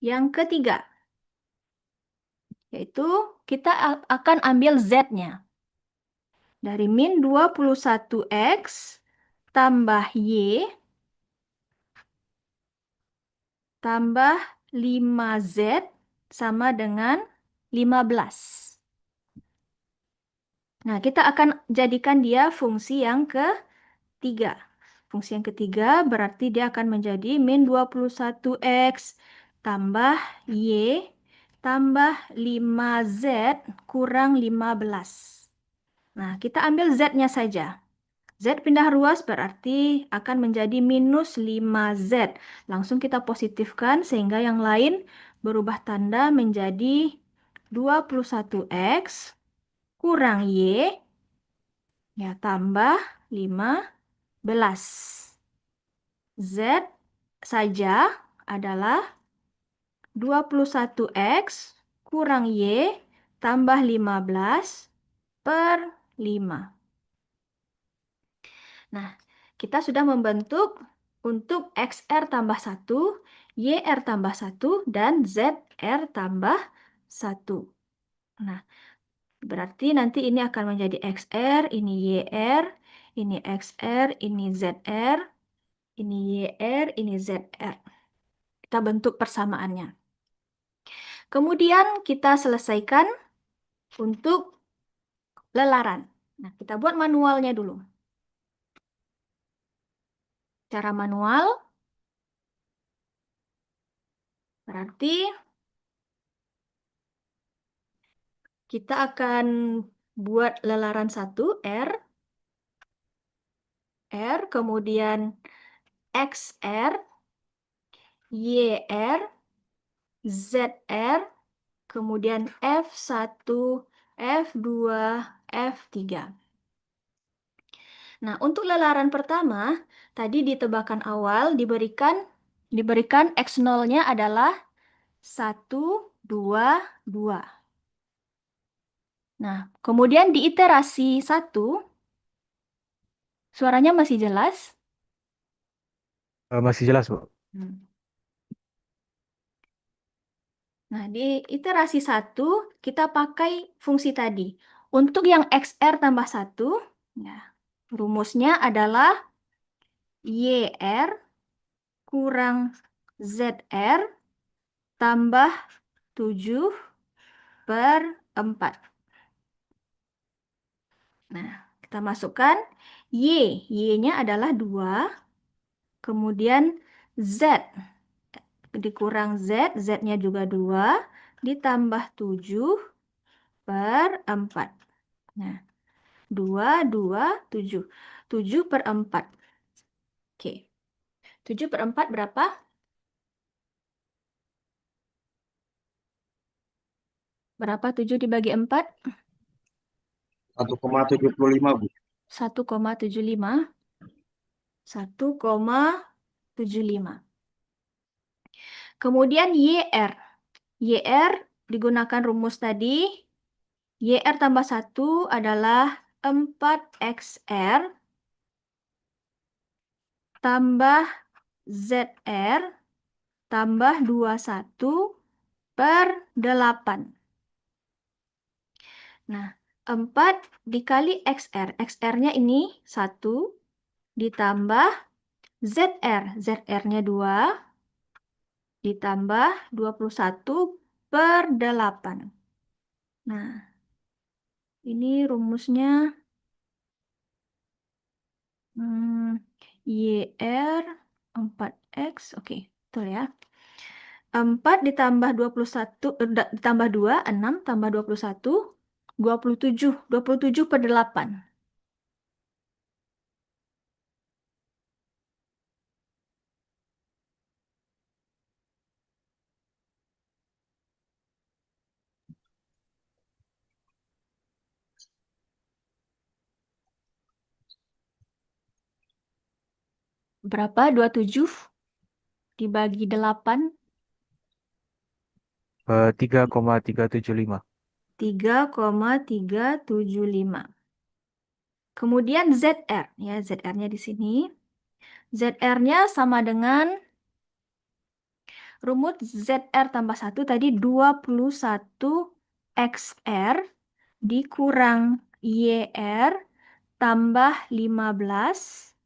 yang ketiga, yaitu kita akan ambil Z-nya. Dari min 21X tambah Y tambah 5Z sama dengan 15. Nah, kita akan jadikan dia fungsi yang ketiga. Fungsi yang ketiga berarti dia akan menjadi min 21X tambah Y tambah 5Z kurang 15. Nah, kita ambil Z-nya saja. Z pindah ruas berarti akan menjadi minus 5Z. Langsung kita positifkan sehingga yang lain berubah tanda menjadi 21X kurang Y ya tambah 15. Z saja adalah 21X kurang Y tambah 15 per 5. Nah, kita sudah membentuk untuk XR tambah 1, YR tambah 1, dan ZR tambah 1. Nah, berarti nanti ini akan menjadi XR, ini YR, ini XR, ini ZR, ini YR, ini ZR. Kita bentuk persamaannya. Kemudian kita selesaikan untuk lelaran. Nah, kita buat manualnya dulu. Cara manual berarti kita akan buat lelaran 1, R, kemudian XR, YR, ZR, kemudian F1, F2, F3. Nah, untuk lelaran pertama, tadi di tebakan awal diberikan X0-nya adalah 1, 2, 2. Nah, kemudian di iterasi 1, suaranya masih jelas? Masih jelas, Bu. Nah, di iterasi 1, kita pakai fungsi tadi. Untuk yang XR tambah 1, ya, rumusnya adalah YR kurang ZR tambah 7 per 4. Nah, kita masukkan Y-nya adalah 2, kemudian Z dikurang Z, Z-nya juga 2, ditambah 7 per 4. Nah, 2, 2, 7. 7 per 4. Oke. 7 per 4 berapa? Berapa 7 dibagi 4? 1,75, Bu. 1,75. 1,75. Kemudian YR. YR digunakan rumus tadi. YR tambah 1 adalah 4XR tambah ZR tambah 21 per 8. Nah, 4 dikali XR. XR-nya ini 1 ditambah ZR. ZR-nya 2 ditambah 21 per 8. Nah, ini rumusnya YR 4X. Oke, betul ya. 4 ditambah 21, ditambah 2, 6, tambah 21, 27. 27 per 8. Berapa 27 dibagi 8? 3,375. 3,375. Kemudian ZR, ya ZR-nya di sini. ZR-nya sama dengan rumus ZR tambah 1 tadi 21 XR dikurang YR tambah 15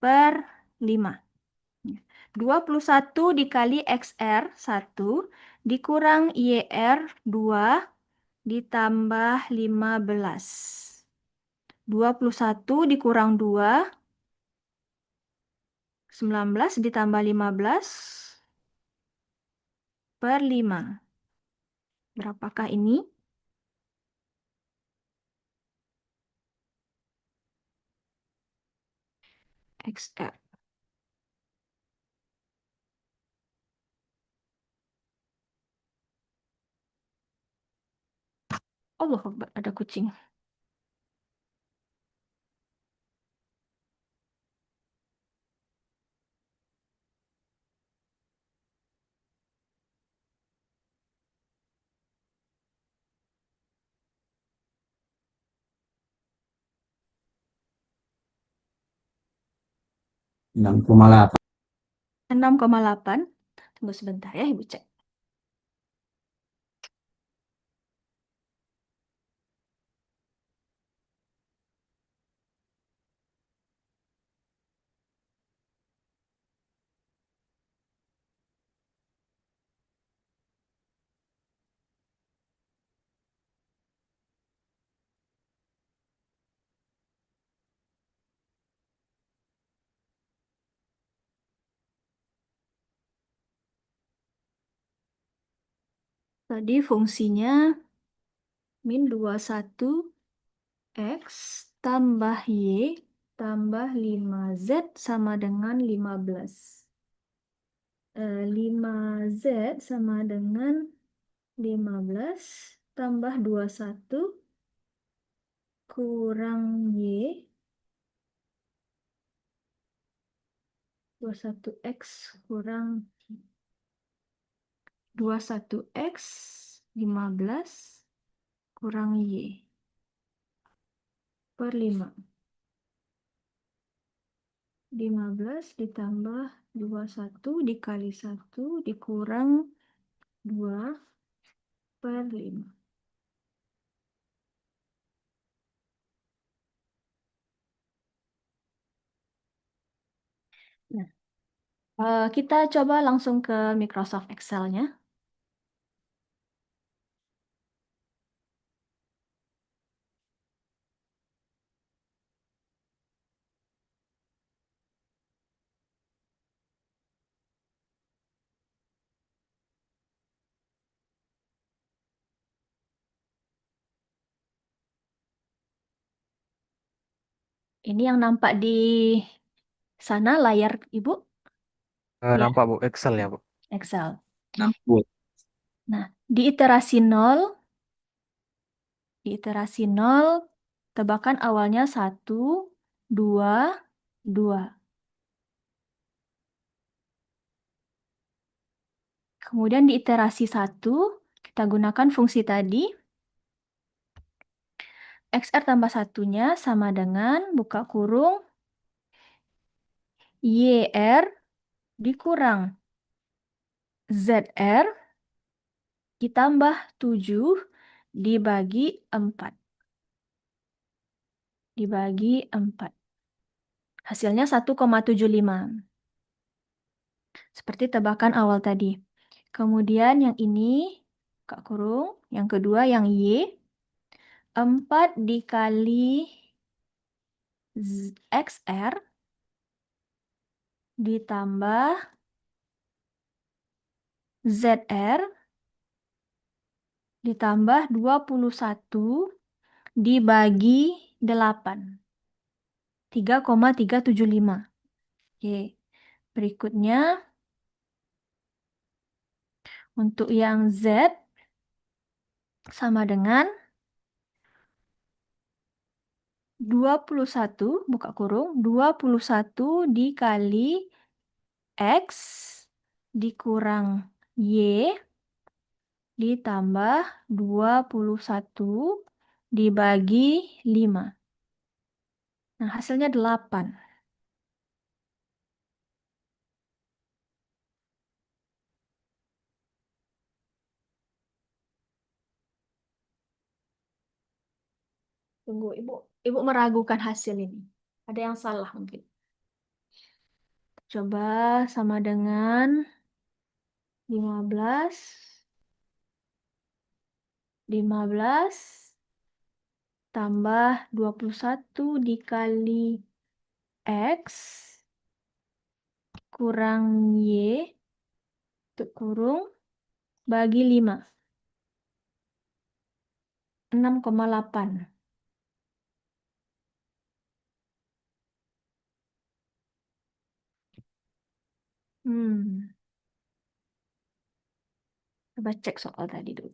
per 5. 21 dikali XR 1 dikurang YR 2 ditambah 15. 21 dikurang 2, 19 ditambah 15 per 5. Berapakah ini? XR. Allah Akbar, ada kucing. Enam koma 8. 6,8. Tunggu sebentar ya, Ibu cek. Tadi fungsinya min 21 X tambah Y tambah 5Z sama dengan 15. 5Z sama dengan 15 tambah 21 kurang Y. 21X kurang 21X 15 kurang Y per 5. 15 ditambah 21 dikali 1 dikurang 2 per 5. Nah, kita coba langsung ke Microsoft Excel-nya. Ini yang nampak di sana layar Ibu, ya, Nampak Bu, Excel ya Bu. Excel. Nampak. Nah, di iterasi 0, tebakan awalnya 1, 2, 2. Kemudian di iterasi 1, kita gunakan fungsi tadi. XR tambah satunya sama dengan buka kurung YR dikurang ZR ditambah 7 dibagi 4. Dibagi 4. Hasilnya 1,75. Seperti tebakan awal tadi. Kemudian yang ini, buka kurung. Yang kedua yang Y. 4 dikali XR ditambah ZR ditambah 21 dibagi 8. 3,375. Oke. Berikutnya untuk yang Z sama dengan 21, buka kurung, 21 dikali X dikurang Y ditambah 21 dibagi 5. Nah, hasilnya 8. Tunggu, Ibu meragukan hasil ini. Ada yang salah mungkin. Coba sama dengan 15 tambah 21 dikali X kurang Y tutup kurung bagi 5. 6,8. Coba cek soal tadi dulu.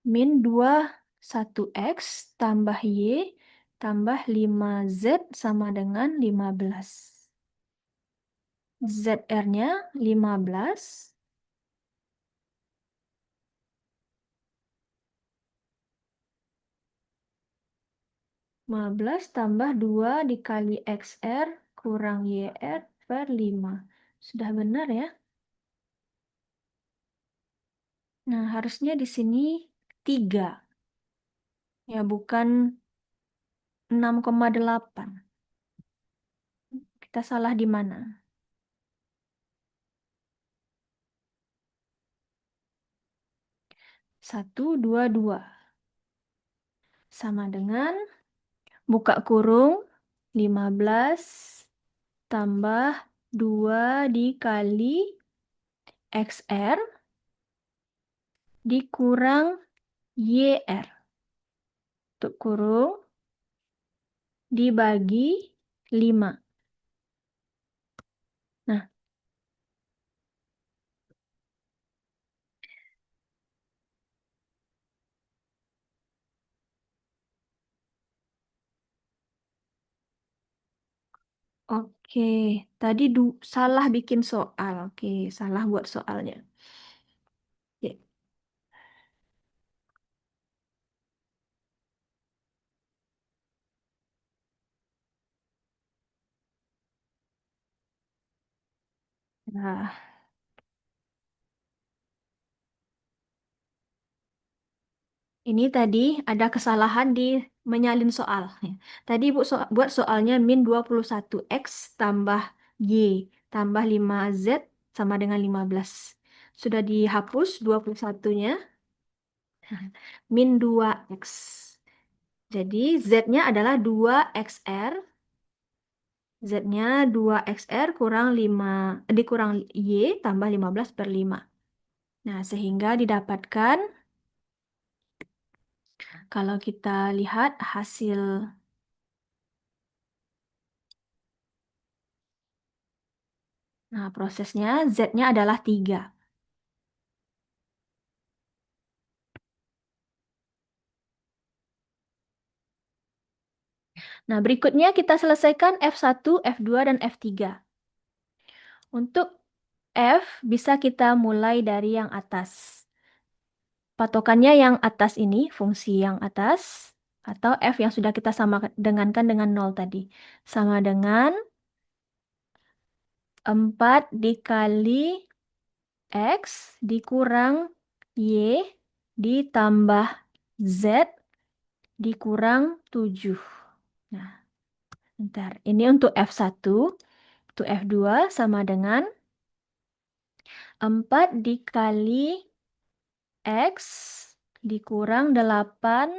Min 21X tambah Y tambah 5Z sama dengan 15. ZR-nya 15. 15 tambah 2 dikali XR kurang YR per 5. Sudah benar ya? Nah, harusnya di sini 3. Ya, bukan 6,8. Kita salah di mana? 122 sama dengan buka kurung 15 tambah 2 dikali XR dikurang YR. Tutup kurung dibagi 5. Nah, oke. Tadi salah bikin soal. Oke, salah buat soalnya. Oke. Nah, ini tadi ada kesalahan di menyalin soal. Tadi Ibu buat soalnya min 21X tambah Y tambah 5Z sama dengan 15. Sudah dihapus 21-nya. Min 2X. Jadi Z-nya adalah 2XR. Z-nya 2XR kurang 5, dikurang Y tambah 15 per 5. Nah, sehingga didapatkan kalau kita lihat hasil prosesnya Z-nya adalah 3. Nah, berikutnya kita selesaikan F1, F2, dan F3. Untuk F bisa kita mulai dari yang atas. Patokannya yang atas ini, fungsi yang atas, atau F yang sudah kita dengankan dengan 0 tadi. Sama dengan 4 dikali X dikurang Y ditambah Z dikurang 7. Nah, bentar. Ini untuk F1. Untuk F2 sama dengan 4 dikali X dikurang 8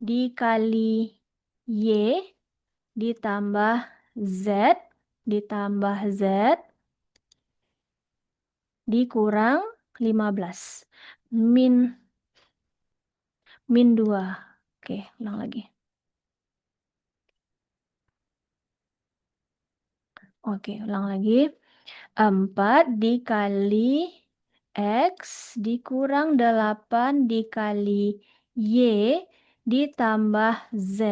dikali Y ditambah Z ditambah Z dikurang 15. Min 2. Oke, ulang lagi. Oke, ulang lagi. 4 dikali X dikurang 8 dikali Y ditambah Z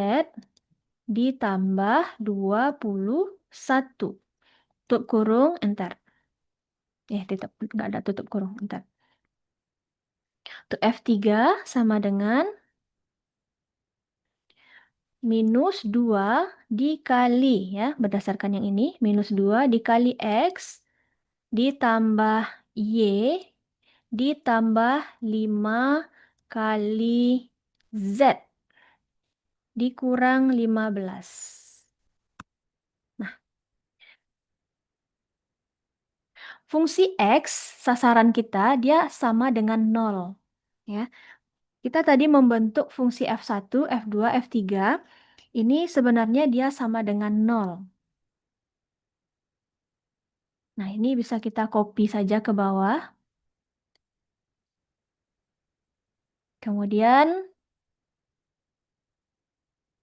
ditambah 21. Tutup kurung, entar. Nggak ada tutup kurung, entar. Untuk F3 sama dengan -2 dikali, ya, berdasarkan yang ini, -2 dikali X ditambah Y ditambah 5 kali Z dikurang 15. Nah, fungsi X, sasaran kita, dia sama dengan 0. Ya. Kita tadi membentuk fungsi F1, F2, F3. Ini sebenarnya dia sama dengan 0. Nah, ini bisa kita copy saja ke bawah. Kemudian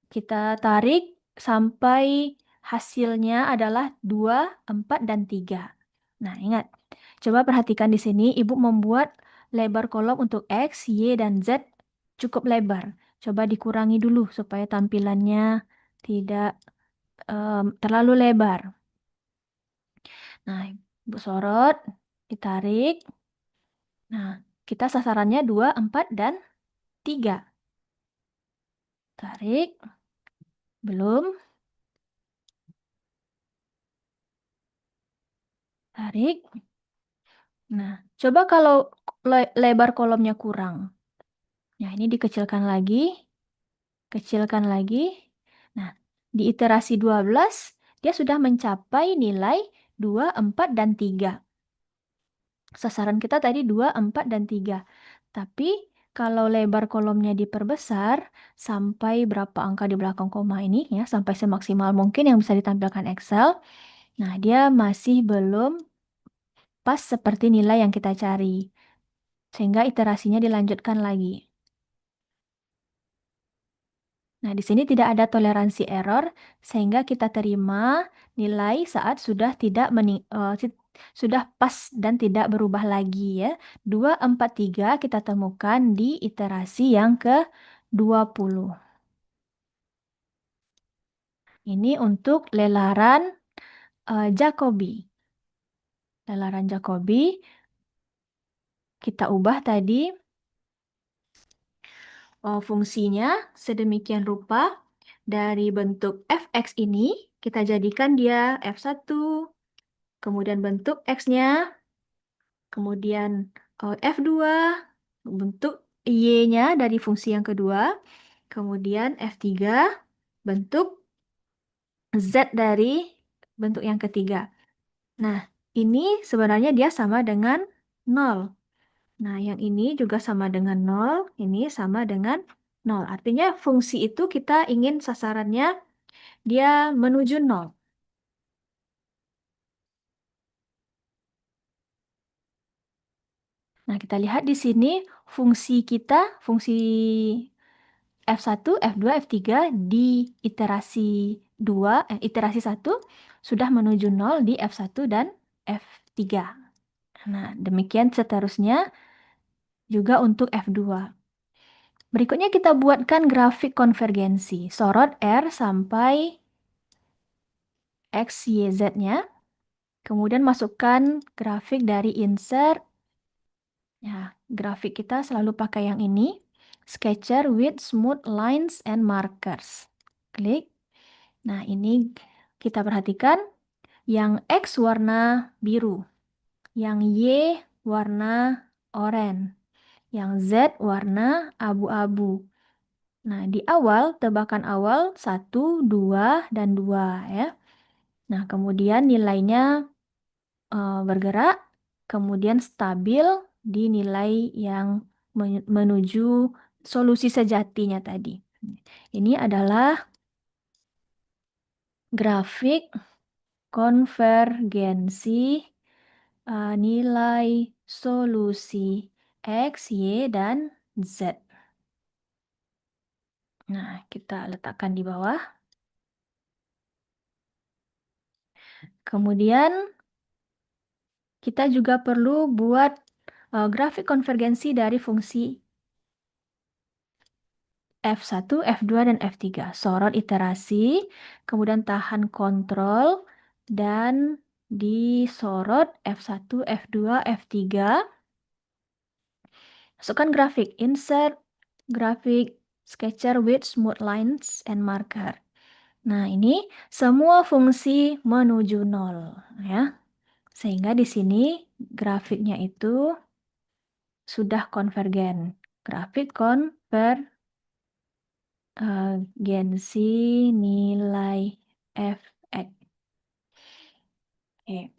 kita tarik sampai hasilnya adalah 2, 4, dan 3. Nah, ingat. Coba perhatikan di sini, Ibu membuat lebar kolom untuk X, Y, dan Z cukup lebar. Coba dikurangi dulu supaya tampilannya tidak terlalu lebar. Nah, Ibu sorot, ditarik. Nah, kita sasarannya 2, 4, dan 3. Tarik. Belum. Tarik. Nah, coba kalau lebar kolomnya kurang. Nah, ini dikecilkan lagi. Kecilkan lagi. Nah, di iterasi 12, dia sudah mencapai nilai 2, 4, dan 3. Sasaran kita tadi 2, 4, dan 3. Tapi kalau lebar kolomnya diperbesar sampai berapa angka di belakang koma ini, ya, sampai semaksimal mungkin yang bisa ditampilkan Excel. Nah, dia masih belum pas seperti nilai yang kita cari. Sehingga iterasinya dilanjutkan lagi. Nah, di sini tidak ada toleransi error, sehingga kita terima nilai saat sudah sudah pas dan tidak berubah lagi ya. 2, 4, 3 kita temukan di iterasi yang ke-20. Ini untuk lelaran Jacobi. Lelaran Jacobi kita ubah tadi fungsinya sedemikian rupa. Dari bentuk fx ini kita jadikan dia f1, kemudian bentuk x-nya, kemudian f2, bentuk y-nya dari fungsi yang kedua, kemudian f3, bentuk z dari bentuk yang ketiga. Nah, ini sebenarnya dia sama dengan 0. Nah, yang ini juga sama dengan 0, ini sama dengan 0. Artinya fungsi itu kita ingin sasarannya dia menuju 0. Nah, kita lihat di sini fungsi kita, fungsi F1, F2, F3 di iterasi 1 sudah menuju 0 di F1 dan F3. Nah, demikian seterusnya juga untuk F2. Berikutnya kita buatkan grafik konvergensi. Sorot R sampai X, Y, Z-nya. Kemudian masukkan grafik dari insert. Ya, grafik kita selalu pakai yang ini. Sketcher with smooth lines and markers. Klik. Nah, ini kita perhatikan. Yang X warna biru. Yang Y warna oranye. Yang Z warna abu-abu. Nah, di awal, tebakan awal 1, 2, dan 2 ya. Nah, kemudian nilainya bergerak, kemudian stabil di nilai yang menuju solusi sejatinya tadi. Ini adalah grafik konvergensi nilai solusi X, Y, dan Z. Nah, kita letakkan di bawah. Kemudian kita juga perlu buat grafik konvergensi dari fungsi F1, F2, dan F3. Sorot iterasi, kemudian tahan kontrol, dan disorot F1, F2, F3. Masukkan grafik, insert, grafik, sketcher with smooth lines and marker. Nah, ini semua fungsi menuju 0 ya. Sehingga di sini grafiknya itu sudah konvergen. Grafik konvergensi nilai fx. Oke.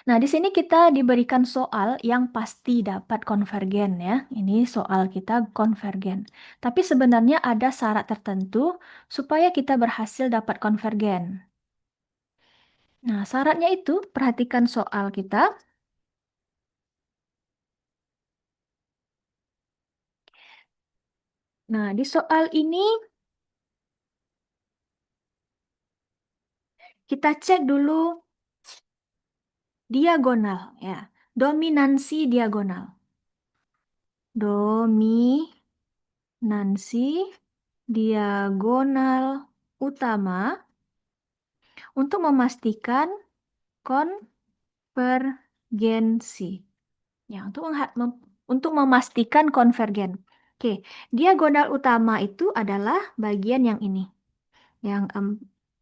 Nah, di sini kita diberikan soal yang pasti dapat konvergen ya. Ini soal kita konvergen. Tapi sebenarnya ada syarat tertentu supaya kita berhasil dapat konvergen. Nah, syaratnya itu perhatikan soal kita. Nah, di soal ini kita cek dulu diagonal ya. Dominansi diagonal. Dominansi diagonal utama untuk memastikan konvergensi. Ya, untuk memastikan konvergen. Oke, diagonal utama itu adalah bagian yang ini. Yang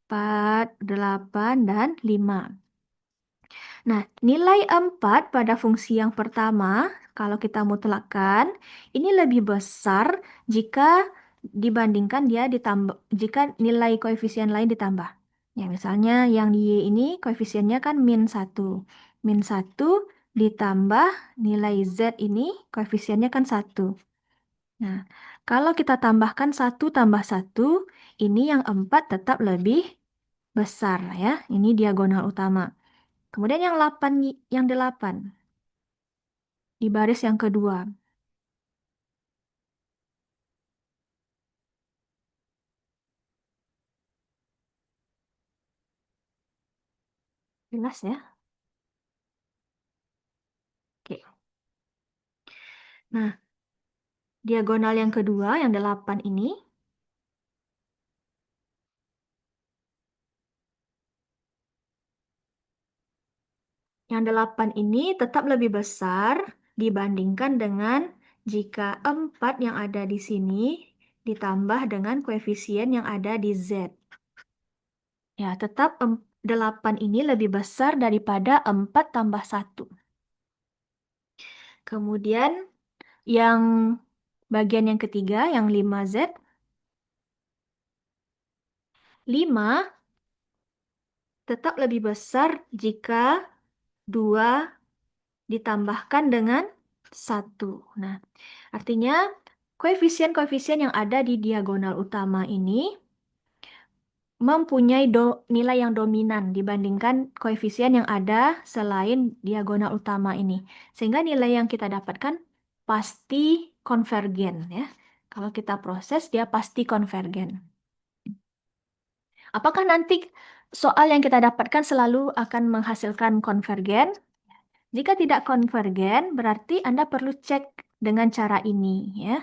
4, 8, dan 5. Nah, nilai 4 pada fungsi yang pertama, kalau kita mutlakkan, ini lebih besar jika dibandingkan dia ditambah, jika nilai koefisien lain ditambah. Ya, misalnya yang di Y ini koefisiennya kan -1. -1 ditambah nilai Z ini koefisiennya kan 1. Nah, kalau kita tambahkan 1 tambah 1, ini yang 4 tetap lebih besar ya. Ini diagonal utama. Kemudian yang 8 di baris yang kedua. Jelas ya? Oke. Nah, diagonal yang kedua yang 8 ini tetap lebih besar dibandingkan dengan jika 4 yang ada di sini ditambah dengan koefisien yang ada di Z. Ya, tetap 8 ini lebih besar daripada 4 tambah 1. Kemudian yang bagian yang ketiga, yang 5Z. 5 tetap lebih besar jika 2 ditambahkan dengan 1. Nah, artinya koefisien-koefisien yang ada di diagonal utama ini mempunyai nilai yang dominan dibandingkan koefisien yang ada selain diagonal utama ini. Sehingga nilai yang kita dapatkan pasti konvergen ya. Kalau kita proses dia pasti konvergen. Apakah nanti soal yang kita dapatkan selalu akan menghasilkan konvergen? Jika tidak konvergen, berarti Anda perlu cek dengan cara ini ya.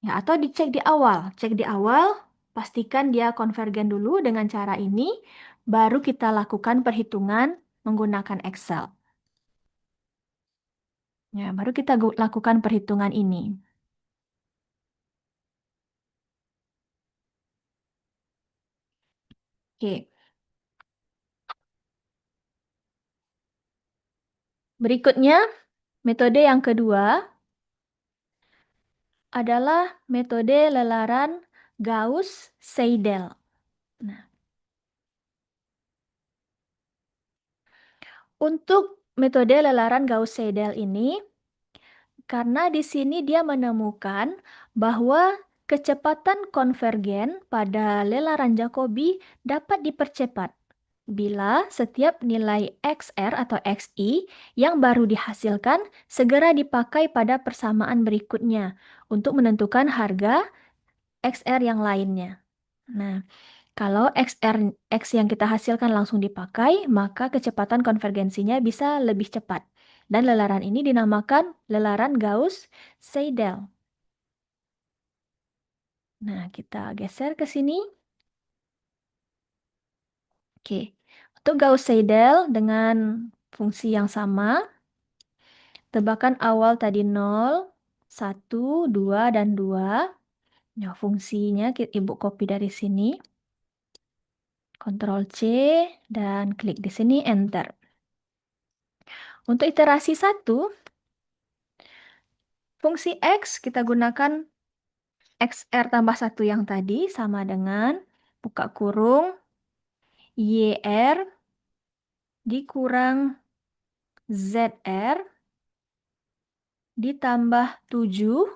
Ya, atau dicek di awal. Cek di awal, pastikan dia konvergen dulu dengan cara ini, baru kita lakukan perhitungan menggunakan Excel. Ya, baru kita lakukan perhitungan ini. Oke. Berikutnya, metode yang kedua adalah metode lelaran Gauss-Seidel. Nah, untuk metode lelaran Gauss-Seidel ini, karena di sini dia menemukan bahwa kecepatan konvergen pada lelaran Jacobi dapat dipercepat bila setiap nilai XR atau XI yang baru dihasilkan segera dipakai pada persamaan berikutnya untuk menentukan harga XR yang lainnya. Nah, kalau X yang kita hasilkan langsung dipakai, maka kecepatan konvergensinya bisa lebih cepat. Dan lelaran ini dinamakan lelaran Gauss-Seidel. Nah, kita geser ke sini. Oke, untuk Gauss-Seidel dengan fungsi yang sama, tebakan awal tadi 0, 1, 2, dan 2. Nah, fungsinya Ibu copy dari sini. Ctrl C dan klik di sini Enter. Untuk iterasi 1, fungsi X kita gunakan XR tambah 1 yang tadi sama dengan buka kurung YR dikurang ZR ditambah 7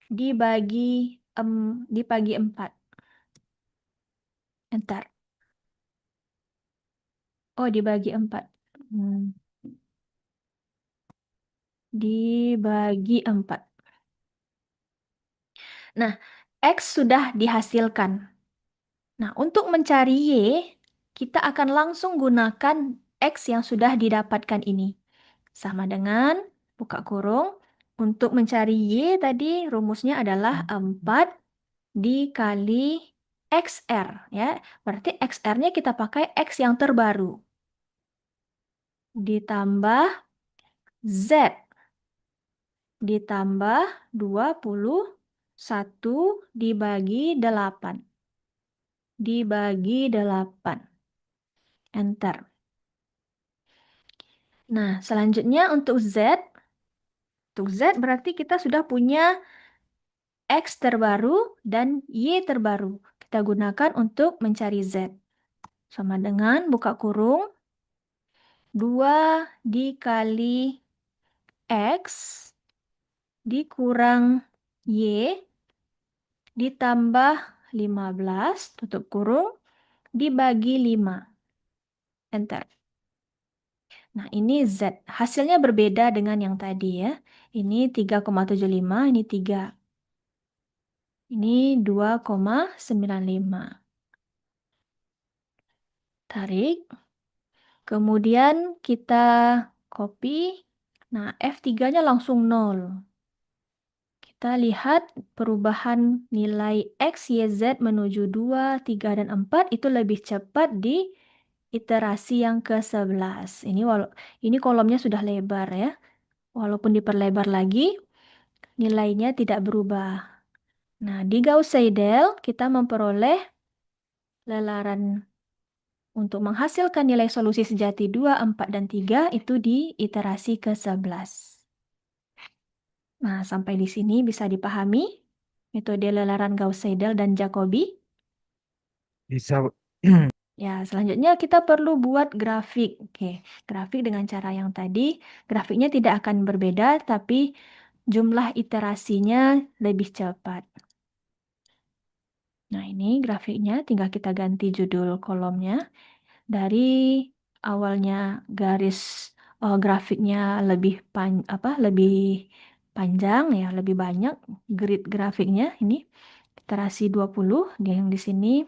dibagi 4. Enter. Oh, dibagi 4. Dibagi 4. Nah, X sudah dihasilkan. Nah, untuk mencari Y, kita akan langsung gunakan X yang sudah didapatkan ini. Sama dengan buka kurung. Untuk mencari Y tadi rumusnya adalah 4 dikali XR. Ya. Berarti XR-nya kita pakai X yang terbaru. Ditambah Z. Ditambah 21 dibagi 8. Dibagi 8. Enter. Nah, selanjutnya untuk Z. Untuk Z berarti kita sudah punya X terbaru dan Y terbaru. Kita gunakan untuk mencari Z. Sama dengan buka kurung. 2 dikali X dikurang Y ditambah 15, tutup kurung, dibagi 5. Enter. Nah, ini Z. Hasilnya berbeda dengan yang tadi ya. Ini 3,75, ini 3. Ini 2,95. Tarik. Kemudian kita copy. Nah, F3-nya langsung 0. Kita lihat perubahan nilai X, Y, Z menuju 2, 3, dan 4 itu lebih cepat di iterasi yang ke-11. Ini kolomnya sudah lebar ya. Walaupun diperlebar lagi, nilainya tidak berubah. Nah, di Gauss Seidel kita memperoleh lelaran untuk menghasilkan nilai solusi sejati 2, 4, dan 3 itu di iterasi ke-11. Nah, sampai di sini bisa dipahami metode lelaran Gauss Seidel dan Jacobi. Bisa. Ya, selanjutnya kita perlu buat grafik. Oke, grafik dengan cara yang tadi, grafiknya tidak akan berbeda, tapi jumlah iterasinya lebih cepat. Nah, ini grafiknya, tinggal kita ganti judul kolomnya. Dari awalnya garis grafiknya lebih panjang ya, lebih banyak grid grafiknya ini iterasi 20 yang di sini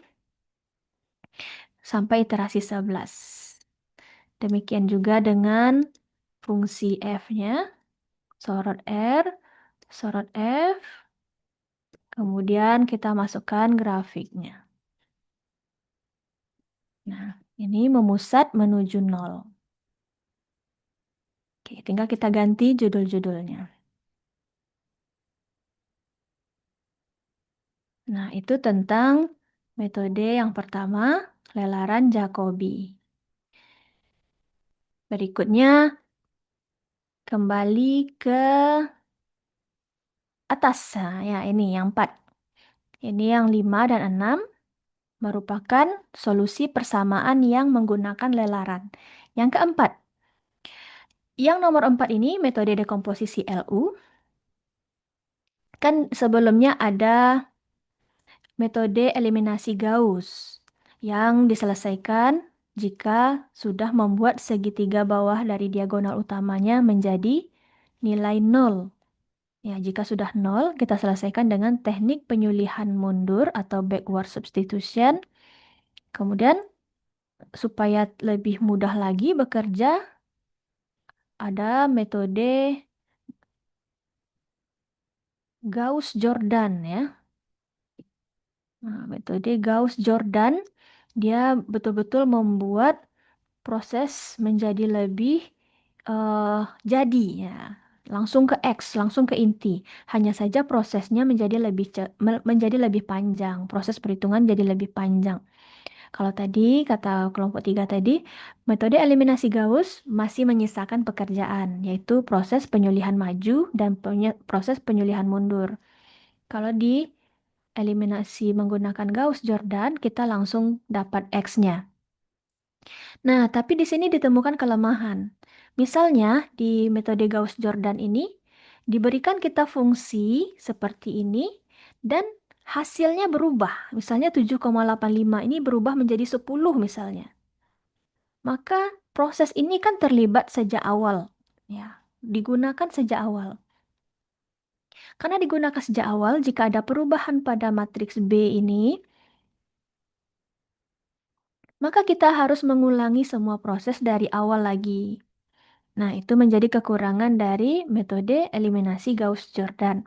sampai iterasi 11. Demikian juga dengan fungsi F-nya, sorot R, sorot F, kemudian kita masukkan grafiknya. Nah, ini memusat menuju 0. Oke, tinggal kita ganti judul-judulnya. Nah, itu tentang metode yang pertama, lelaran Jacobi. Berikutnya, kembali ke atas. Nah, ya, ini yang 4. Ini yang 5 dan 6 merupakan solusi persamaan yang menggunakan lelaran. Yang keempat, yang nomor 4 ini metode dekomposisi LU. Kan sebelumnya ada metode eliminasi Gauss yang diselesaikan jika sudah membuat segitiga bawah dari diagonal utamanya menjadi nilai 0. Ya, jika sudah 0, kita selesaikan dengan teknik penyulihan mundur atau backward substitution. Kemudian, supaya lebih mudah lagi bekerja, ada metode Gauss-Jordan ya. Nah, metode Gauss-Jordan dia betul-betul membuat proses menjadi lebih jadi ya. langsung ke X, langsung ke inti. Hanya saja prosesnya menjadi lebih panjang. Proses perhitungan jadi lebih panjang. Kalau tadi kata kelompok 3 tadi, metode eliminasi Gauss masih menyisakan pekerjaan, yaitu proses penyulihan maju dan proses penyulihan mundur. Kalau di eliminasi menggunakan Gauss-Jordan, kita langsung dapat X-nya. Nah, tapi di sini ditemukan kelemahan. Misalnya, di metode Gauss-Jordan ini, diberikan kita fungsi seperti ini, dan hasilnya berubah. Misalnya 7,85 ini berubah menjadi 10 misalnya. Maka proses ini kan terlibat sejak awal. Ya, digunakan sejak awal. Karena digunakan sejak awal, jika ada perubahan pada matriks B ini, maka kita harus mengulangi semua proses dari awal lagi. Nah, itu menjadi kekurangan dari metode eliminasi Gauss-Jordan.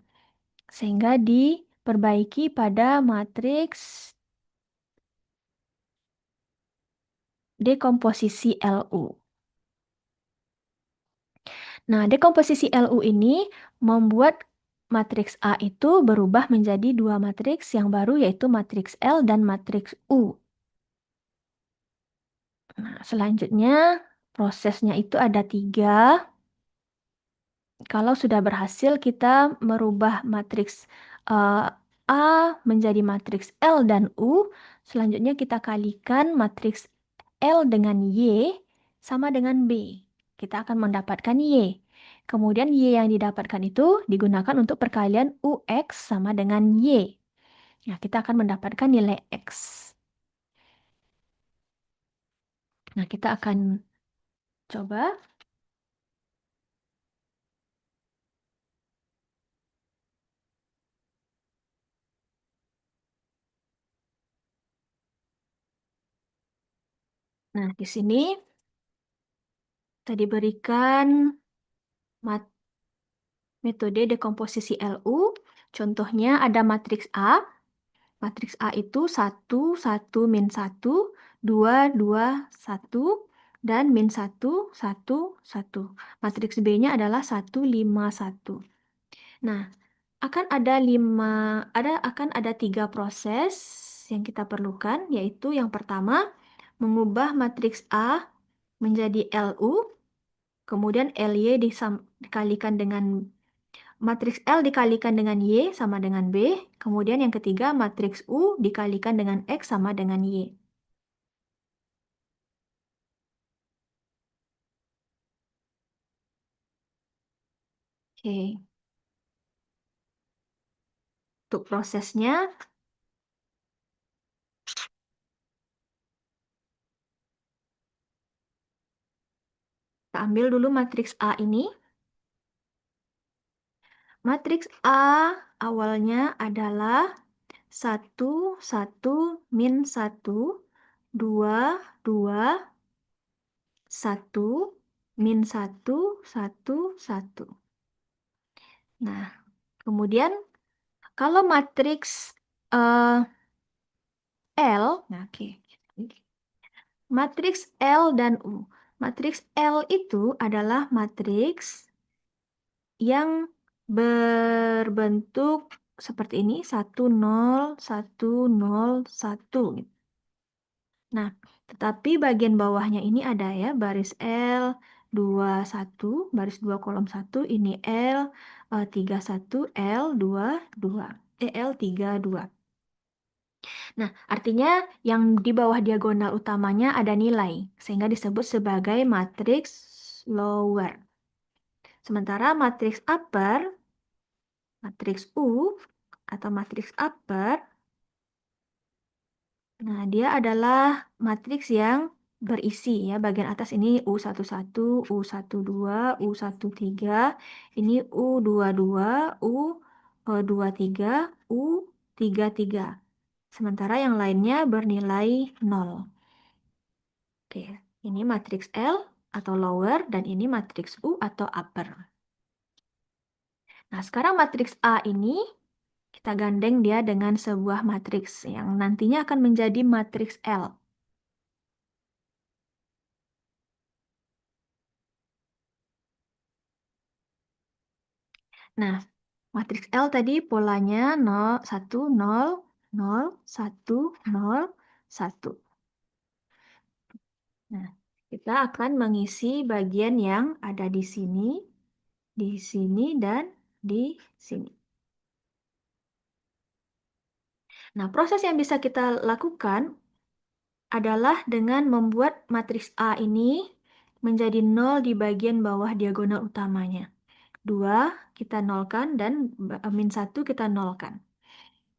Sehingga diperbaiki pada matriks dekomposisi LU. Nah, dekomposisi LU ini membuat matriks A itu berubah menjadi dua matriks yang baru, yaitu matriks L dan matriks U. Nah, selanjutnya prosesnya itu ada 3. Kalau sudah berhasil kita merubah matriks A menjadi matriks L dan U, selanjutnya kita kalikan matriks L dengan Y sama dengan B. Kita akan mendapatkan Y. Kemudian Y yang didapatkan itu digunakan untuk perkalian UX sama dengan Y. Nah, kita akan mendapatkan nilai X. Nah, kita akan coba. Nah, di sini kita diberikan metode dekomposisi LU. Contohnya ada matriks A. Matriks A itu 1, 1, min 1, 2, 2, 1, dan min 1, 1, 1. Matriks B-nya adalah 1, 5, 1. Nah, akan ada 3 proses yang kita perlukan, yaitu yang pertama, mengubah matriks A menjadi LU, kemudian LY dikalikan dengan matriks L dikalikan dengan Y sama dengan B. Kemudian yang ketiga, matriks U dikalikan dengan X sama dengan Y. Oke. Untuk prosesnya, kita ambil dulu matriks A ini. Matriks A awalnya adalah 1, 1, min 1, 2, 2, 1, min 1, 1, 1. Nah, kemudian kalau matriks L, nah oke. Matriks L dan U. Matriks L itu adalah matriks yang berbentuk seperti ini, 1, 0, 1, 0, 1. Nah, tetapi bagian bawahnya ini ada ya, baris L, 2, 1, baris 2 kolom 1, ini L, 3, 1, L, 2, 2. L, 3, 2. Nah, artinya yang di bawah diagonal utamanya ada nilai, sehingga disebut sebagai matriks lower. Sementara matriks upper, matriks U, atau matriks upper, nah dia adalah matriks yang berisi ya. Bagian atas ini U11, U12, U13, ini U22, U23, U33. Sementara yang lainnya bernilai 0. Oke, ini matriks L atau lower dan ini matriks U atau upper. Nah, sekarang matriks A ini kita gandeng dia dengan sebuah matriks yang nantinya akan menjadi matriks L. Nah, matriks L tadi polanya 0, 1, 0, 0, 1, 0, 1. Nah, kita akan mengisi bagian yang ada di sini, dan di sini. Nah, proses yang bisa kita lakukan adalah dengan membuat matriks A ini menjadi 0 di bagian bawah diagonal utamanya. 2 kita nolkan dan min 1 kita nolkan.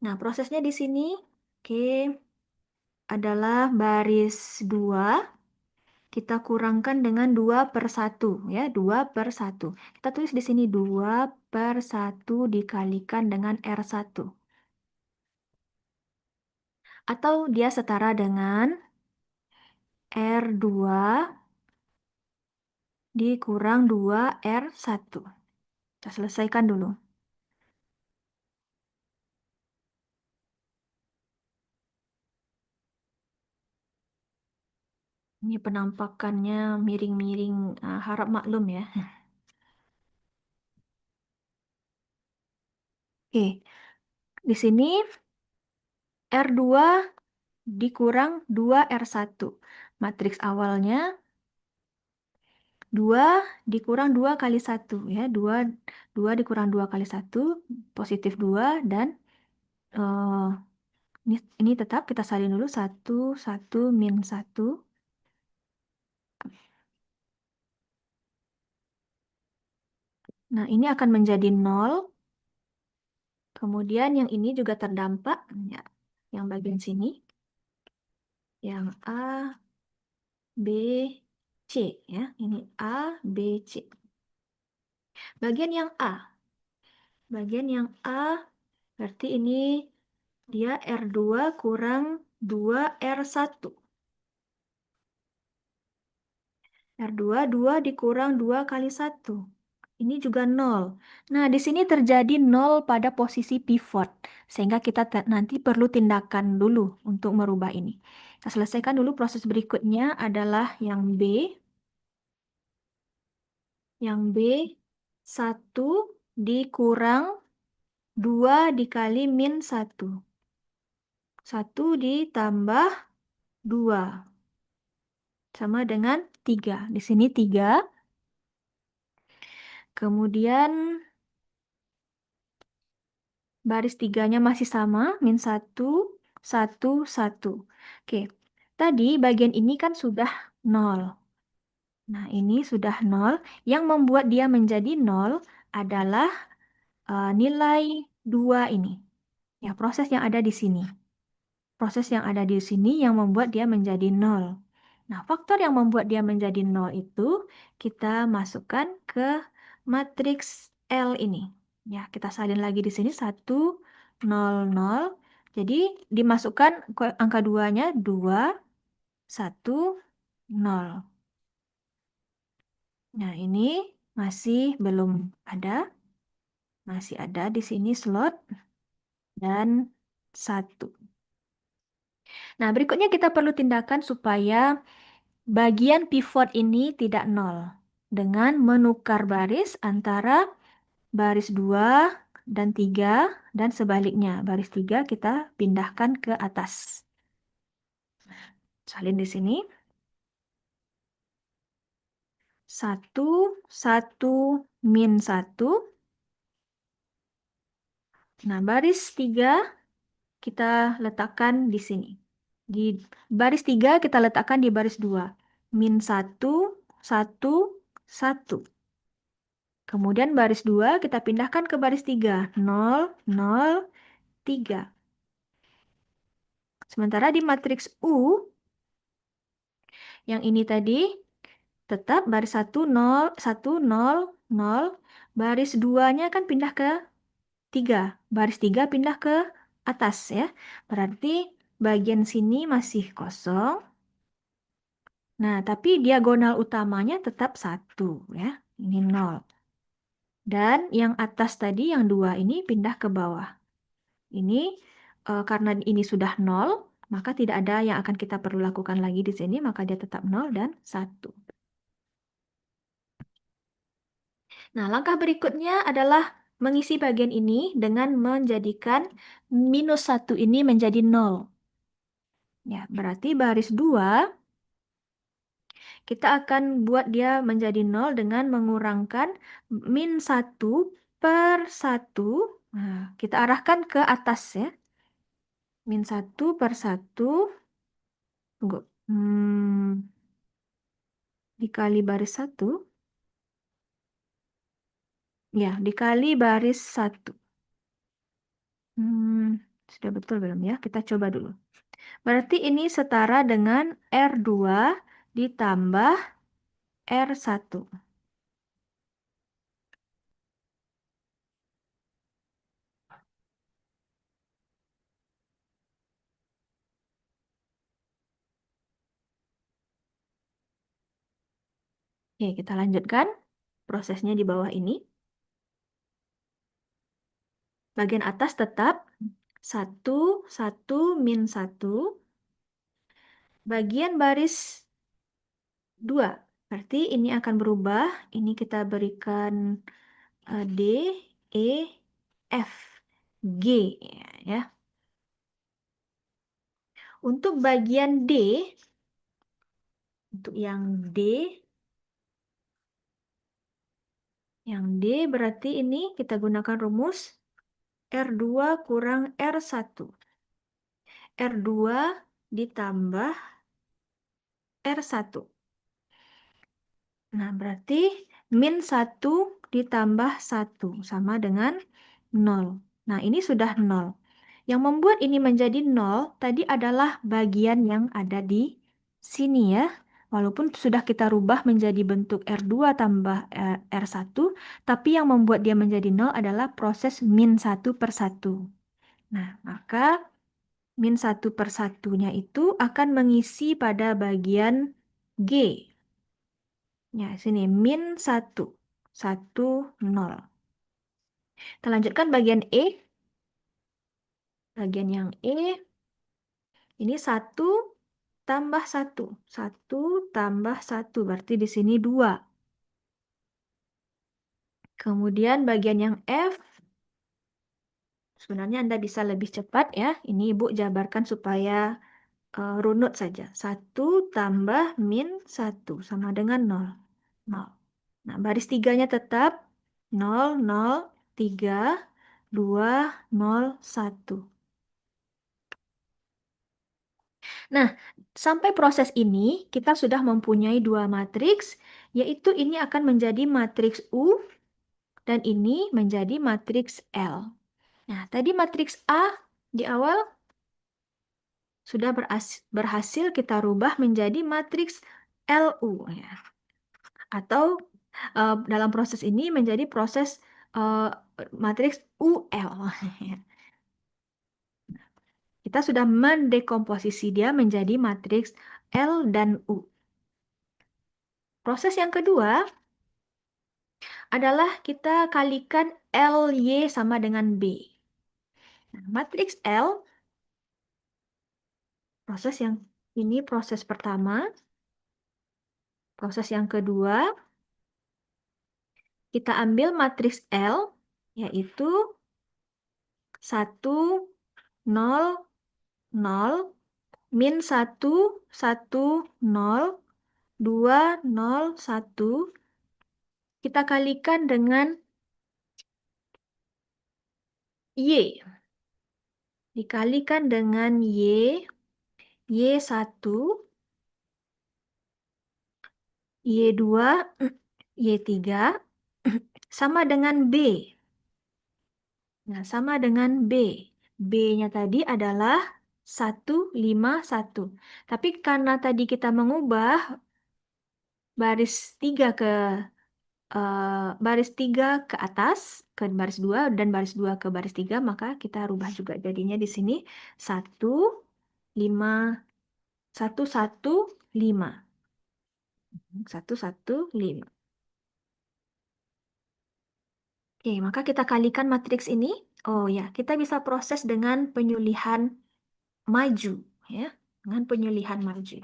Nah, prosesnya di sini adalah baris 2 kita kurangkan dengan 2/1 ya, 2/1. Kita tulis di sini 2/1 dikalikan dengan R1. Atau dia setara dengan R2 dikurang 2R1. Kita selesaikan dulu. Ini penampakannya miring-miring, harap maklum ya. Oke, di sini R2 dikurang 2R1. Matriks awalnya 2 dikurang 2 kali 1 ya. 2 dikurang 2 kali 1 positif 2 dan ini tetap kita salin dulu 1 1 min 1. Nah, ini akan menjadi 0. Kemudian yang ini juga terdampak ya, yang bagian sini. Yang A B C ya. Ini A B C. Bagian yang A. Bagian yang A berarti ini dia R2 kurang 2R1. R2, 2 dikurang 2 kali 1. Ini juga 0. Nah, di sini terjadi 0 pada posisi pivot. Sehingga kita nanti perlu tindakan dulu untuk merubah ini. Kita selesaikan dulu proses berikutnya adalah yang B. Yang B, 1 dikurang 2 dikali min 1. 1 ditambah 2. Sama dengan 3. Di sini 3. Kemudian baris 3-nya masih sama, min 1, 1, 1. Oke, tadi bagian ini kan sudah 0. Nah, ini sudah 0. Yang membuat dia menjadi 0 adalah nilai 2 ini. Ya, proses yang ada di sini. Proses yang ada di sini yang membuat dia menjadi 0. Nah, faktor yang membuat dia menjadi 0 itu kita masukkan ke matriks L ini. Ya, kita salin lagi di sini 1, 0, 0. Jadi dimasukkan ke angka 2-nya 2, 1, 0. Nah, ini masih belum ada. Masih ada di sini slot dan 1. Nah, berikutnya kita perlu tindakan supaya bagian pivot ini tidak 0 dengan menukar baris antara baris 2 dan 3 dan sebaliknya. Baris 3 kita pindahkan ke atas. Salin di sini. 1, 1, min 1. Nah, baris 3 kita letakkan di sini. Di baris 3 kita letakkan di baris 2. Min 1, 1, 1. Kemudian baris 2 kita pindahkan ke baris 3. 0, 0, 3. Sementara di matriks U, yang ini tadi tetap baris 1, 0, 1, 0, 0. Baris 2-nya kan pindah ke 3. Baris 3 pindah ke atas ya. Berarti bagian sini masih kosong. Nah, tapi diagonal utamanya tetap 1 ya. Ini 0. Dan yang atas tadi, yang 2 ini pindah ke bawah. Ini karena ini sudah 0, maka tidak ada yang akan kita perlu lakukan lagi di sini, maka dia tetap 0 dan 1. Nah, langkah berikutnya adalah mengisi bagian ini dengan menjadikan -1 ini menjadi 0. Ya, berarti baris 2 kita akan buat dia menjadi 0 dengan mengurangkan -1 per 1. Nah, kita arahkan ke atas ya. -1 per 1. Tunggu. Dikali baris 1. Ya, dikali baris 1. Sudah betul belum ya? Kita coba dulu. Berarti ini setara dengan R2 ditambah R1. Oke, kita lanjutkan prosesnya di bawah ini. Bagian atas tetap 1, 1, -1. Bagian baris 2. Berarti ini akan berubah. Ini kita berikan D, E, F, G. Ya. Untuk bagian D, untuk yang D berarti ini kita gunakan rumus R2 kurang R1. R2 ditambah R1. Nah, berarti -1 ditambah 1 sama dengan 0. Nah, ini sudah 0. Yang membuat ini menjadi 0 tadi adalah bagian yang ada di sini ya. Walaupun sudah kita rubah menjadi bentuk R2 tambah R1, tapi yang membuat dia menjadi 0 adalah proses -1 per 1. Nah, maka -1 per 1-nya itu akan mengisi pada bagian G. Ya, sini -1, 1, 0. Kita lanjutkan bagian E. Bagian yang E, ini 1 tambah 1. 1 tambah 1, berarti di sini 2. Kemudian bagian yang F, sebenarnya Anda bisa lebih cepat ya. Ini Ibu jabarkan supaya runut saja. 1 tambah -1 sama dengan 0. 0. Nah, baris 3-nya tetap 0, 0, 3, 2, 0, 1. Nah, sampai proses ini kita sudah mempunyai dua matriks, yaitu ini akan menjadi matriks U dan ini menjadi matriks L. Nah, tadi matriks A di awal sudah berhasil kita rubah menjadi matriks LU ya. Atau dalam proses ini menjadi proses matriks UL. Kita sudah mendekomposisi dia menjadi matriks L dan U. Proses yang kedua adalah kita kalikan LY sama dengan B. Nah, matriks L, proses yang ini proses pertama. Proses yang kedua, kita ambil matriks L, yaitu 1, 0, 0, -1, 1, 0, 2, 0, 1. Kita kalikan dengan Y. Dikalikan dengan Y, Y1, Y2, Y3, sama dengan B. Nah, sama dengan B. B-nya tadi adalah 1, 5, 1. Tapi karena tadi kita mengubah baris 3 ke ke atas, ke baris 2 dan baris 2 ke baris 3, maka kita rubah juga jadinya di sini 1, 5, 1, 1, 5. 1, 1, 5. Oke, maka kita kalikan matriks ini. Oh ya, kita bisa proses dengan penyulihan maju, ya, dengan penyulihan maju.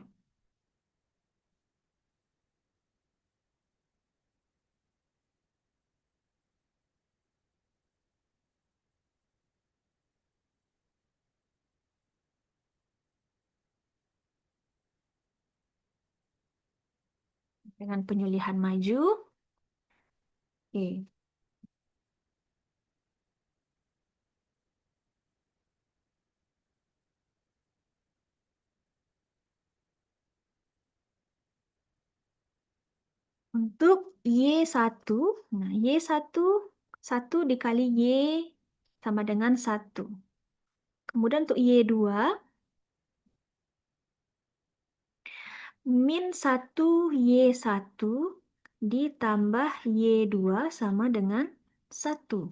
dengan penyulihan maju. Oke. Untuk Y1, nah Y1, 1 dikali Y sama dengan 1. Kemudian untuk Y2, min 1 Y1 ditambah Y2 sama dengan 1.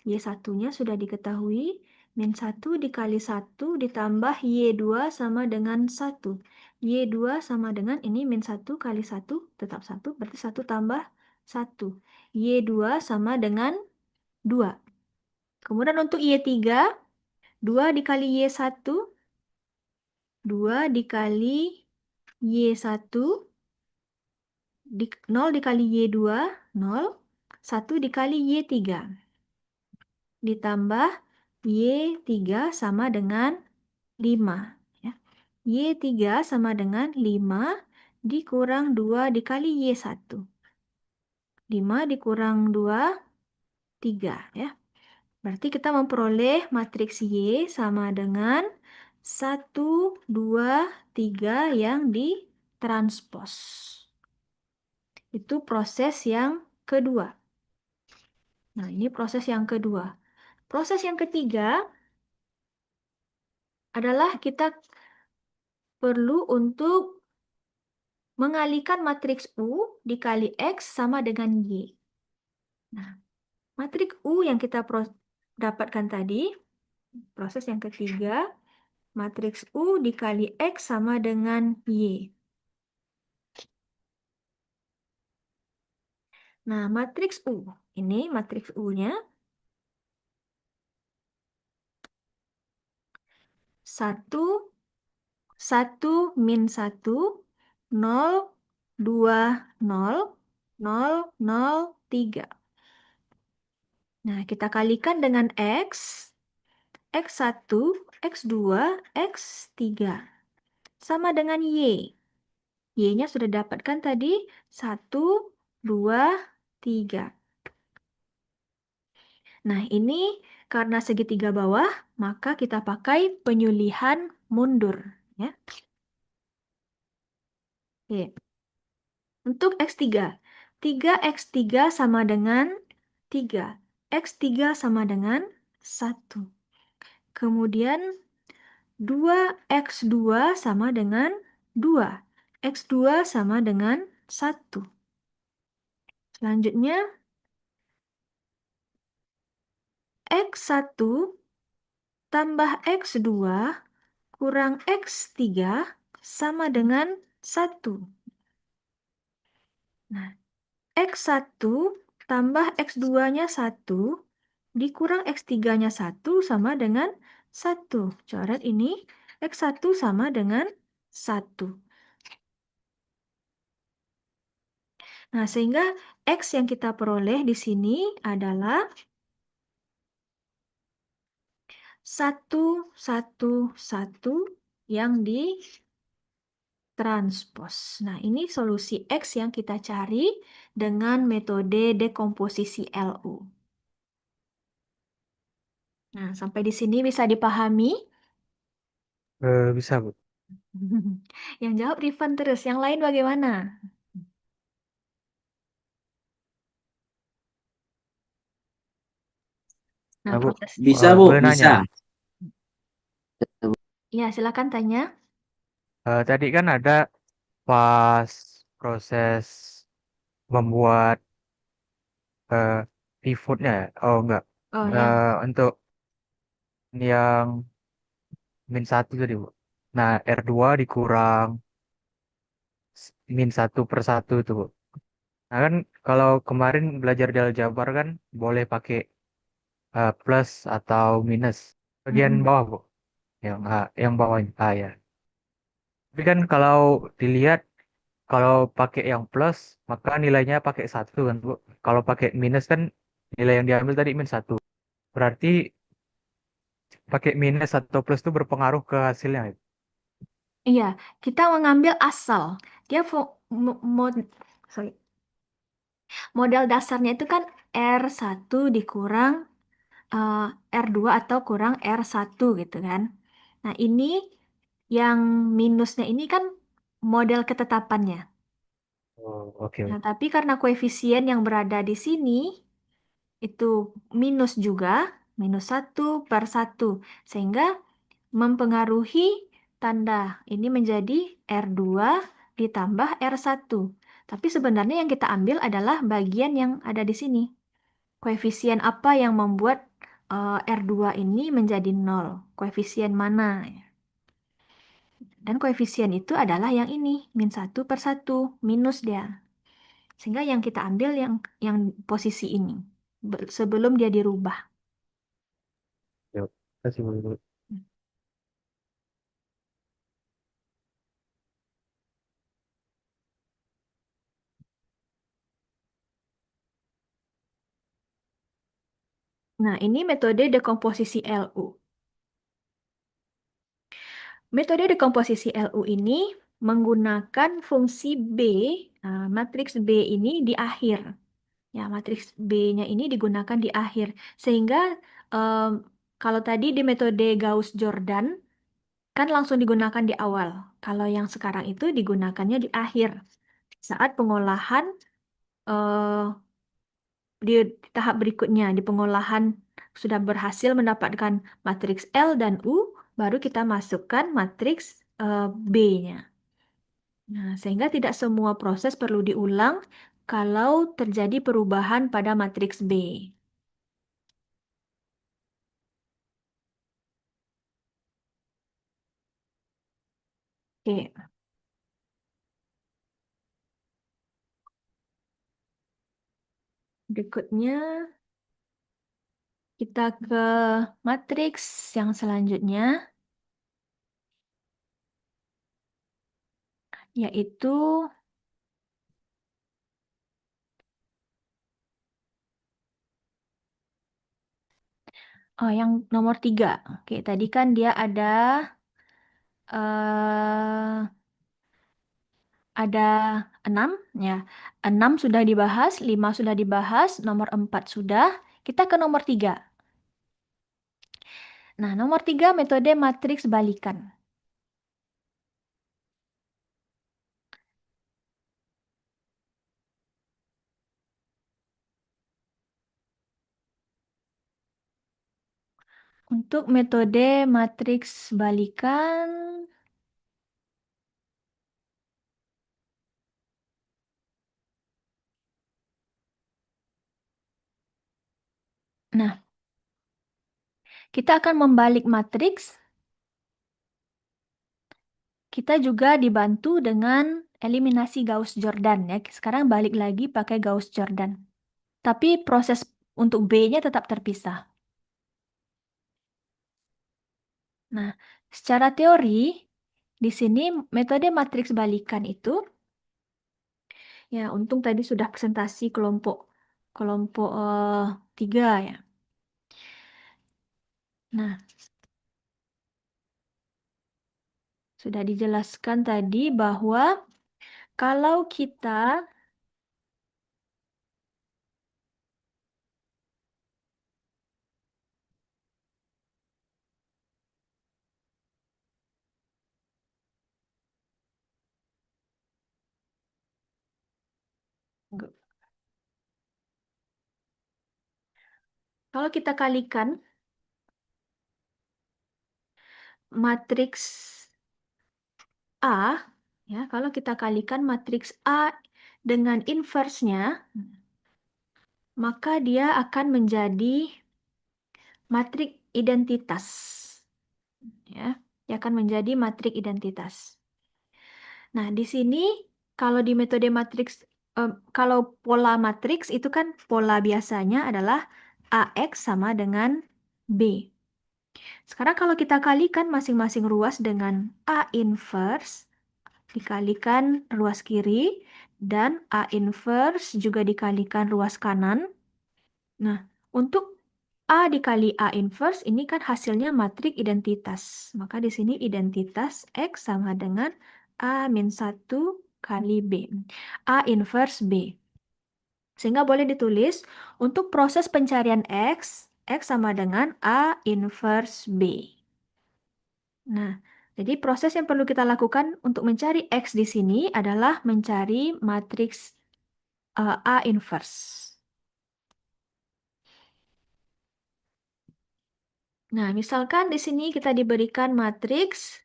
Y1-nya sudah diketahui, min 1 dikali 1 ditambah Y2 sama dengan 1. Y2 sama dengan ini min 1 kali 1 tetap 1, berarti 1 tambah 1. Y2 sama dengan 2. Kemudian untuk Y3, 2 dikali Y1, 2 dikali Y1, 0 dikali Y2, 0. 1 dikali Y3. Ditambah Y3 sama dengan 5. Ya. Y3 sama dengan 5 dikurang 2 dikali Y1. 5 dikurang 2, 3. Ya. Berarti kita memperoleh matriks Y sama dengan 1, 2, 3 yang ditranspos. Itu proses yang kedua. Nah, ini proses yang kedua. Proses yang ketiga adalah kita perlu untuk mengalihkan matriks U dikali X sama dengan Y. Nah, matriks U yang kita dapatkan tadi, proses yang ketiga, matriks U dikali X sama dengan Y. Nah, matriks U, ini matriks U-nya 1, 1, min 1, 0, 2, 0, 0, 0, 3. Nah, kita kalikan dengan X, X1, X2, X3. Sama dengan Y. Y-nya sudah dapatkan tadi 1, 2, 3. Nah, ini karena segitiga bawah, maka kita pakai penyulihan mundur. Ya. Oke. Untuk X3, 3X3 sama dengan 3. X3 sama dengan 1. Kemudian 2X2 sama dengan 2. X2 sama dengan 1. Selanjutnya, X1 tambah X2 kurang X3 sama dengan 1. Nah, X1 tambah X2-nya 1 dikurang X3-nya 1 sama dengan 1. Coret ini, X1 sama dengan 1. Nah, sehingga X yang kita peroleh di sini adalah 1, 1, 1 yang ditranspos. Nah, ini solusi X yang kita cari dengan metode dekomposisi LU. Nah, sampai di sini bisa dipahami? Bisa, Bu. Yang jawab Rifan terus, yang lain bagaimana? Nah, Nah, Bu, proses. Bisa, Bu, boleh bisa. nanya. Ya, silakan tanya. Tadi kan ada pas proses membuat pivotnya ya? Oh, enggak. Oh ya. Untuk yang min 1 tadi, Bu. Nah, R2 dikurang min 1/1 tuh, Bu. Nah, kan kalau kemarin belajar di aljabar kan boleh pakai plus atau minus. Bagian Mm-mm. bawah, Bu. Yang bawahnya. Ya. Tapi kan kalau dilihat, kalau pakai yang plus, maka nilainya pakai 1 kan, Bu. Kalau pakai minus kan nilai yang diambil tadi min 1. Berarti pakai minus atau plus itu berpengaruh ke hasilnya. Iya, kita mengambil asal. Dia sorry. Model dasarnya itu kan R1 dikurang R2 atau kurang R1 gitu kan. Nah, ini yang minusnya ini kan model ketetapannya. Oh, oke. Nah, tapi karena koefisien yang berada di sini itu minus juga, minus 1/1. Sehingga mempengaruhi tanda. Ini menjadi R2 ditambah R1. Tapi sebenarnya yang kita ambil adalah bagian yang ada di sini. Koefisien apa yang membuat R2 ini menjadi 0? Koefisien mana? Dan koefisien itu adalah yang ini, min 1/1, minus dia. Sehingga yang kita ambil yang posisi ini, sebelum dia dirubah. Yuk, kasih dulu. Nah, ini metode dekomposisi LU. Metode dekomposisi LU ini menggunakan fungsi B, matriks B ini di akhir. Ya, matriks B-nya ini digunakan di akhir. Sehingga kalau tadi di metode Gauss-Jordan, kan langsung digunakan di awal. Kalau yang sekarang itu digunakannya di akhir. Saat pengolahan di tahap berikutnya, di pengolahan sudah berhasil mendapatkan matriks L dan U, baru kita masukkan matriks B-nya. Nah, sehingga tidak semua proses perlu diulang kalau terjadi perubahan pada matriks B. Oke. Berikutnya kita ke matriks yang selanjutnya, yaitu yang nomor 3. Oke, tadi kan dia ada 6 ya. 6 sudah dibahas, 5 sudah dibahas, nomor 4 sudah. Kita ke nomor 3. Nah, nomor 3 metode matriks balikan. Untuk metode matriks balikan, nah, kita akan membalik matriks. Kita juga dibantu dengan eliminasi Gauss-Jordan ya. Sekarang balik lagi pakai Gauss-Jordan. Tapi proses untuk B-nya tetap terpisah. Nah, secara teori, di sini metode matriks balikan itu, ya untung tadi sudah presentasi kelompok 3 ya. Nah, sudah dijelaskan tadi bahwa kalau kita kalikan matriks A, ya, kalau kita kalikan matriks A dengan inversnya, maka dia akan menjadi matriks identitas. Ya, dia akan menjadi matriks identitas. Nah, di sini kalau di metode matriks, kalau pola matriks itu kan pola biasanya adalah AX sama dengan B. Sekarang kalau kita kalikan masing-masing ruas dengan A inverse, dikalikan ruas kiri, dan A inverse juga dikalikan ruas kanan. Nah, untuk A dikali A inverse, ini kan hasilnya matriks identitas. Maka di sini identitas X sama dengan A-1 kali B. A inverse B. Sehingga boleh ditulis untuk proses pencarian X, X sama dengan A inverse B. Nah, jadi proses yang perlu kita lakukan untuk mencari X di sini adalah mencari matriks A inverse. Nah, misalkan di sini kita diberikan matriks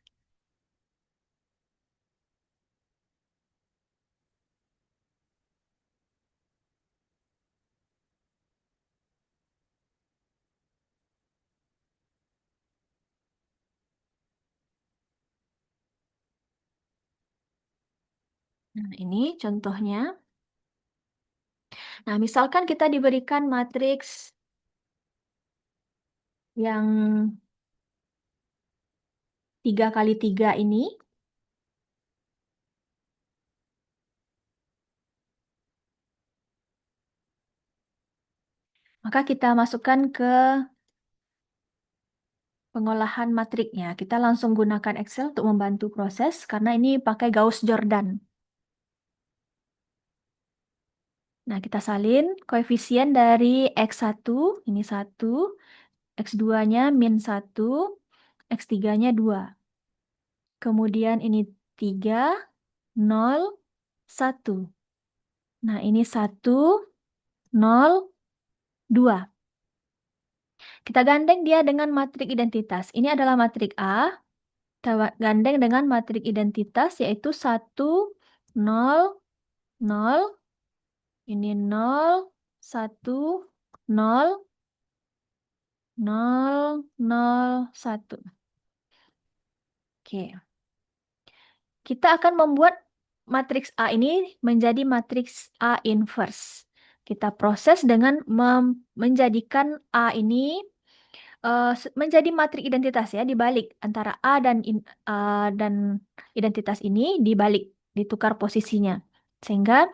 Nah, ini contohnya. Nah, misalkan kita diberikan matriks yang 3 kali 3 ini. Maka kita masukkan ke pengolahan matriknya. Kita langsung gunakan Excel untuk membantu proses karena ini pakai Gauss-Jordan. Nah, kita salin koefisien dari X1, ini 1, X2-nya min 1, X3-nya 2. Kemudian ini 3, 0, 1. Nah, ini 1, 0, 2. Kita gandeng dia dengan matrik identitas. Ini adalah matrik A. Kita gandeng dengan matrik identitas yaitu 1, 0, 0. Ini 0, 1, 0, 0, 0, 1. Oke. Kita akan membuat matriks A ini menjadi matriks A inverse. Kita proses dengan menjadikan A ini menjadi matrik identitas ya, dibalik antara A dan identitas ini dibalik, ditukar posisinya. Sehingga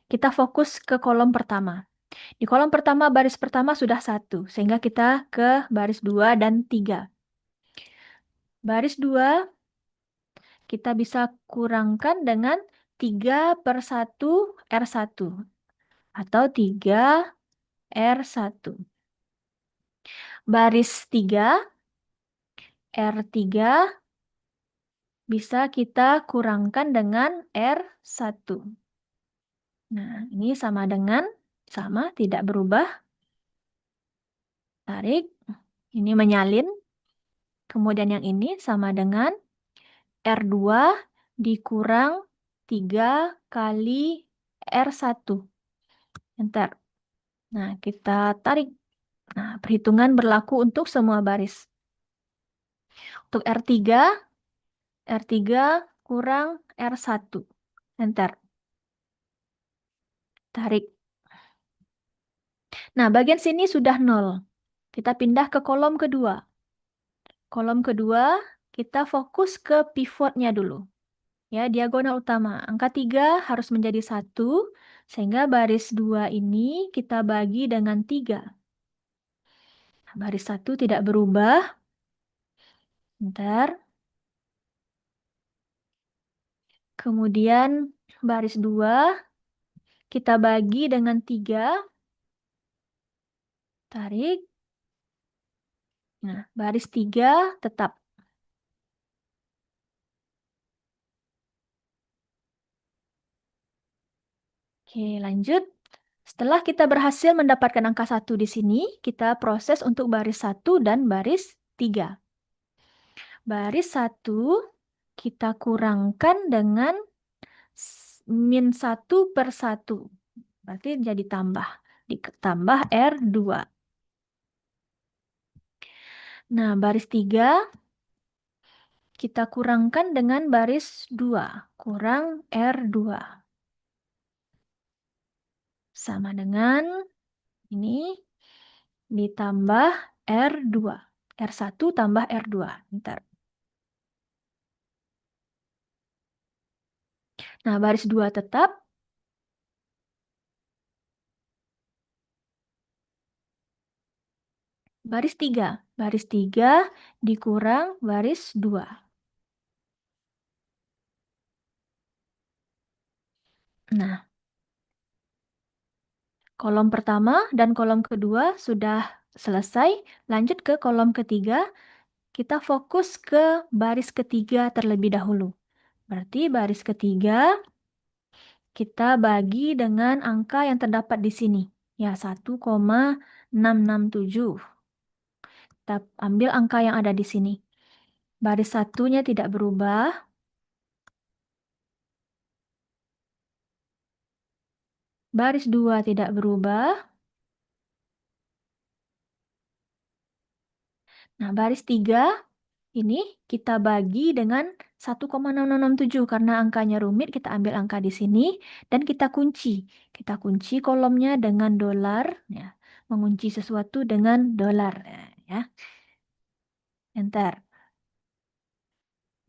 kita fokus ke kolom pertama. Di kolom pertama baris pertama sudah 1, sehingga kita ke baris 2 dan 3. Baris 2 kita bisa kurangkan dengan 3/1 R1 atau 3 R1. Baris 3 R3 bisa kita kurangkan dengan R1. Nah, ini sama dengan, tidak berubah. Tarik, ini menyalin. Kemudian yang ini sama dengan R2 dikurang 3 kali R1. Enter. Nah, kita tarik. Nah, perhitungan berlaku untuk semua baris. Untuk R3 kurang R1. Enter. Tarik. Nah, bagian sini sudah 0. Kita pindah ke kolom kedua. Kolom kedua, kita fokus ke pivotnya dulu. Ya, diagonal utama. Angka 3 harus menjadi 1, sehingga baris 2 ini kita bagi dengan 3. Baris 1 tidak berubah. Bentar. Kemudian baris 2 kita bagi dengan 3. Tarik. Nah, baris 3 tetap. Oke, lanjut. Setelah kita berhasil mendapatkan angka 1 di sini, kita proses untuk baris 1 dan baris 3. Baris 1 kita kurangkan dengan min 1/1. Berarti jadi tambah. Ditambah R2. Nah, baris 3 kita kurangkan dengan baris 2. Kurang R2. Sama dengan ini ditambah R2. R1 tambah R2. Bentar. Nah, baris 2 tetap. Baris 3. Baris 3 dikurang baris 2. Nah, kolom pertama dan kolom kedua sudah selesai. Lanjut ke kolom ketiga. Kita fokus ke baris ketiga terlebih dahulu. Berarti baris ketiga kita bagi dengan angka yang terdapat di sini. Ya, 1,667. Kita ambil angka yang ada di sini. Baris satunya tidak berubah. Baris 2 tidak berubah. Nah, baris 3 ini kita bagi dengan 1,667 karena angkanya rumit, kita ambil angka di sini dan kita kunci. Kita kunci kolomnya dengan dolar, ya. Mengunci sesuatu dengan dolar, ya. Enter.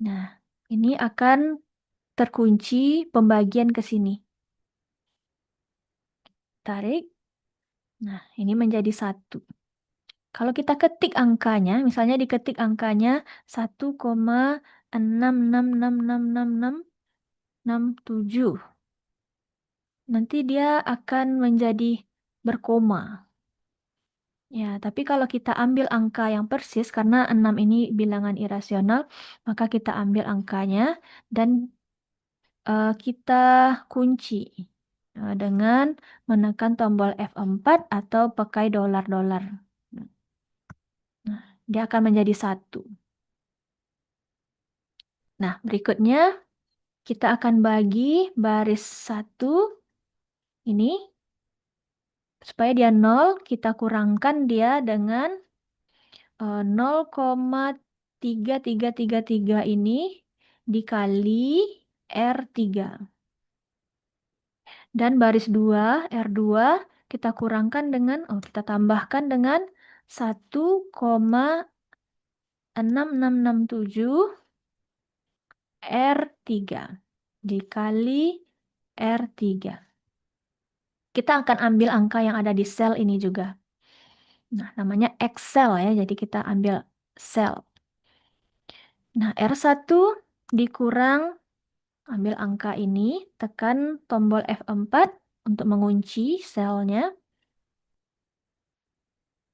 Nah, ini akan terkunci pembagian ke sini. Tarik. Nah, ini menjadi 1. Kalau kita ketik angkanya, misalnya diketik angkanya 1,6666667. Nanti dia akan menjadi berkoma. Ya, tapi kalau kita ambil angka yang persis, karena 6 ini bilangan irasional, maka kita ambil angkanya dan kita kunci dengan menekan tombol F4 atau pakai dolar-dolar. Nah, dia akan menjadi 1. Nah, berikutnya kita akan bagi baris 1 ini. Supaya dia 0, kita kurangkan dia dengan 0,3333 ini dikali R3. Dan baris 2, R2, kita kurangkan dengan, kita tambahkan dengan 1,6667 R3 dikali R3. Kita akan ambil angka yang ada di sel ini juga. Nah, namanya Excel ya, jadi kita ambil sel. Nah, R1 dikurang, ambil angka ini, tekan tombol F4 untuk mengunci selnya,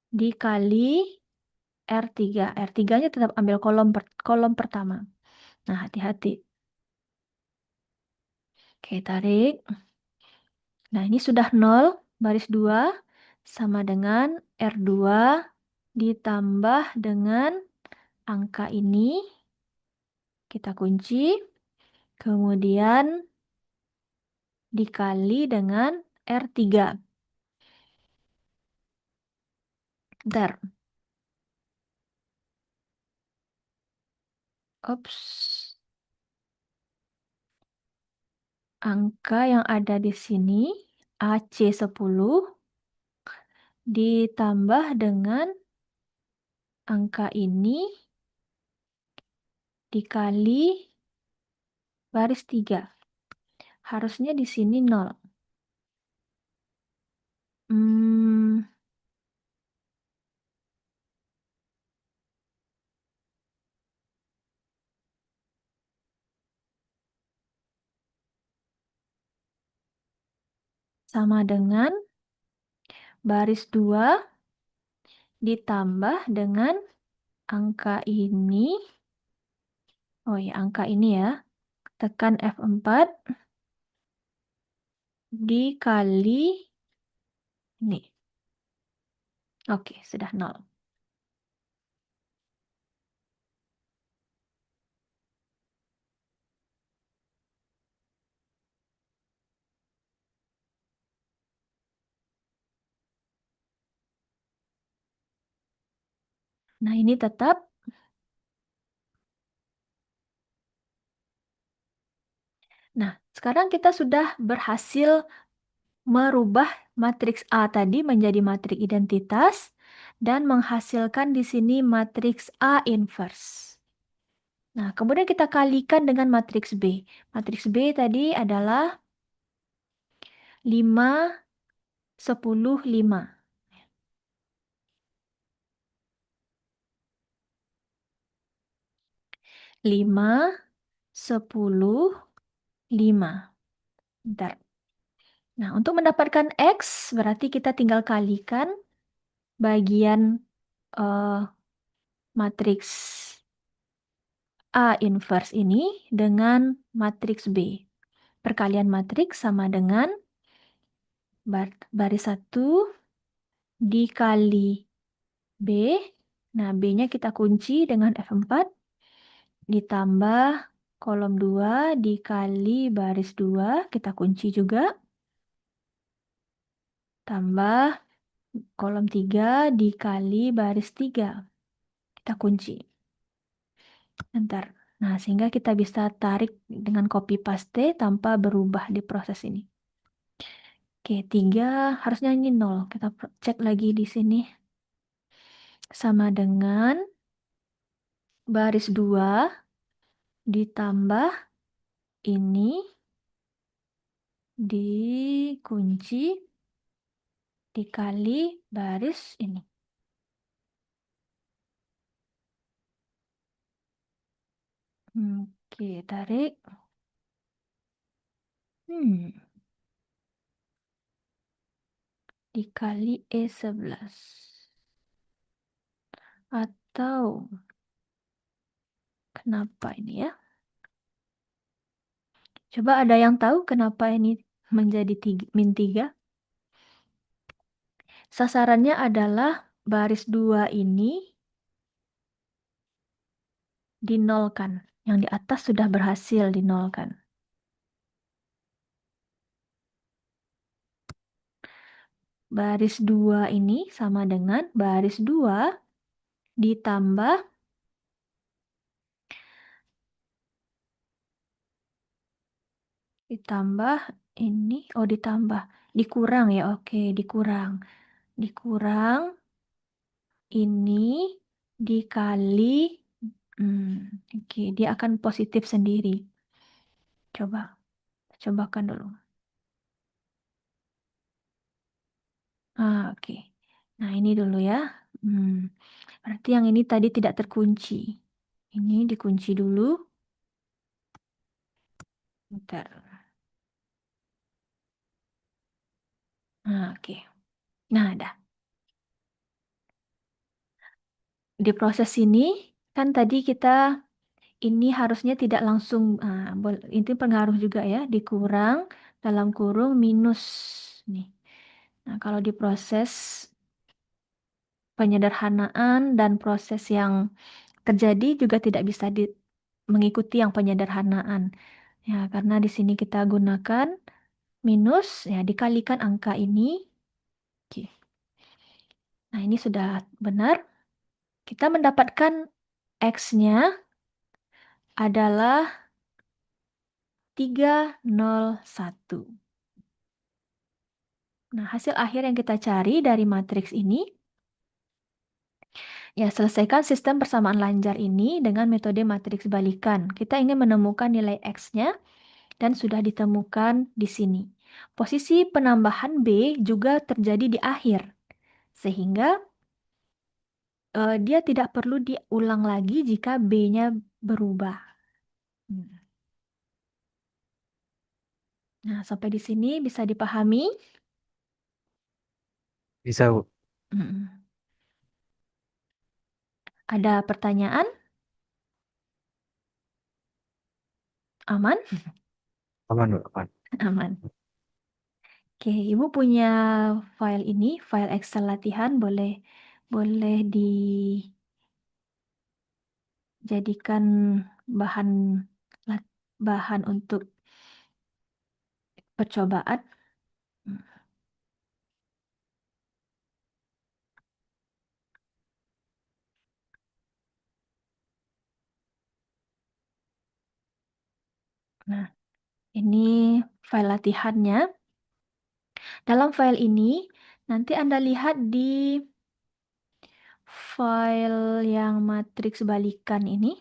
dikali R3. R3-nya tetap ambil kolom pertama. Nah, hati-hati. Oke, tarik. Nah, ini sudah 0, baris 2, sama dengan R2 ditambah dengan angka ini, kita kunci, kemudian dikali dengan R3. Bentar. Ops. Angka yang ada di sini, AC10, ditambah dengan angka ini, dikali baris 3. Harusnya di sini 0. Sama dengan baris 2 ditambah dengan angka ini. Oh ya, angka ini ya. Tekan F4 dikali ini. Oke, sudah 0. Nah, ini tetap. Nah, sekarang kita sudah berhasil merubah matriks A tadi menjadi matriks identitas dan menghasilkan di sini matriks A inverse. Nah, kemudian kita kalikan dengan matriks B. Matriks B tadi adalah 5, 10, 5. 5, 10, 5. Bentar. Nah, untuk mendapatkan X berarti kita tinggal kalikan bagian matriks A inverse ini dengan matriks B. Perkalian matriks sama dengan baris 1 dikali B. Nah, B-nya kita kunci dengan F4 ditambah kolom 2 dikali baris 2 kita kunci juga. Tambah kolom 3 dikali baris 3 kita kunci. Bentar. Nah, sehingga kita bisa tarik dengan copy paste tanpa berubah di proses ini. Oke, 3 harusnya ini 0. Kita cek lagi di sini. Sama dengan baris 2 ditambah ini dikunci dikali baris ini. Oke, tarik. Dikali E11. Atau kenapa ini ya? Coba ada yang tahu kenapa ini menjadi min 3? Sasarannya adalah baris 2 ini dinolkan. Yang di atas sudah berhasil dinolkan. Baris 2 ini sama dengan baris 2 ditambah ini, ditambah, dikurang ya, oke, dikurang ini dikali, oke, dia akan positif sendiri. Cobakan dulu. Oke. Nah, ini dulu ya. Berarti yang ini tadi tidak terkunci. Ini dikunci dulu. Bentar. Oke. Nah, ada. Di proses ini, kan tadi kita ini harusnya tidak langsung, itu pengaruh juga ya, dikurang dalam kurung minus. Nih. Nah, kalau di proses penyederhanaan dan proses yang terjadi juga tidak bisa mengikuti yang penyederhanaan. Ya, karena di sini kita gunakan minus, ya dikalikan angka ini. Oke. Nah, ini sudah benar. Kita mendapatkan X-nya adalah 301. Nah, hasil akhir yang kita cari dari matriks ini, ya selesaikan sistem persamaan lanjar ini dengan metode matriks balikan. Kita ingin menemukan nilai X-nya dan sudah ditemukan di sini. Posisi penambahan B juga terjadi di akhir, sehingga dia tidak perlu diulang lagi jika B-nya berubah. Nah, sampai di sini bisa dipahami? Bisa, Bu. Ada pertanyaan? Aman? Aman, Bu. Aman. Aman. Oke, Ibu punya file ini, file Excel latihan, boleh dijadikan bahan untuk percobaan. Nah, ini file latihannya. Dalam file ini, nanti Anda lihat di file yang matriks balikan ini.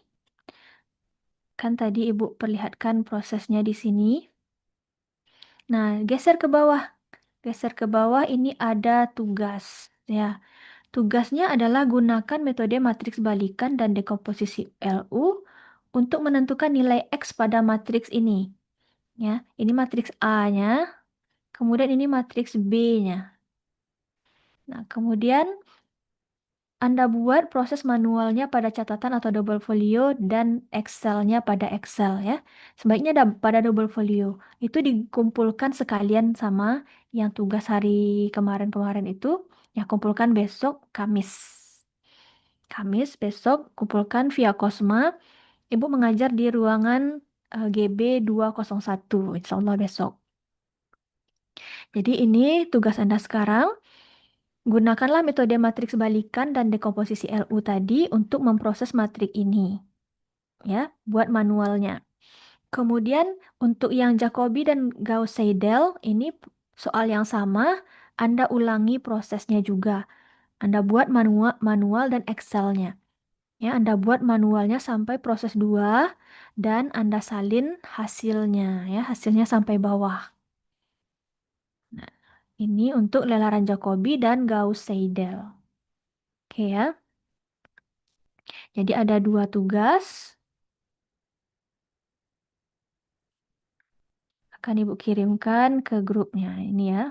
Kan tadi Ibu perlihatkan prosesnya di sini. Nah, geser ke bawah. Geser ke bawah ini ada tugas. Ya, tugasnya adalah gunakan metode matriks balikan dan dekomposisi LU untuk menentukan nilai X pada matriks ini. Ya, ini matriks A-nya. Kemudian ini matriks B-nya. Nah, kemudian Anda buat proses manualnya pada catatan atau double folio dan Excel-nya pada Excel ya. Sebaiknya pada double folio. Itu dikumpulkan sekalian sama yang tugas hari kemarin-kemarin itu. Ya, kumpulkan besok Kamis. Kamis besok kumpulkan via Cosma. Ibu mengajar di ruangan GB 201. Insya Allah besok. Jadi ini tugas Anda sekarang. Gunakanlah metode matriks balikan dan dekomposisi LU tadi untuk memproses matrik ini. Ya, buat manualnya. Kemudian untuk yang Jacobi dan Gauss-Seidel ini soal yang sama, Anda ulangi prosesnya juga. Anda buat manual dan Excel-nya. Ya, Anda buat manualnya sampai proses 2 dan Anda salin hasilnya ya, hasilnya sampai bawah. Nah, ini untuk lelaran Jacobi dan Gauss-Seidel. Oke ya. Jadi ada 2 tugas. Akan Ibu kirimkan ke grupnya. Ini ya.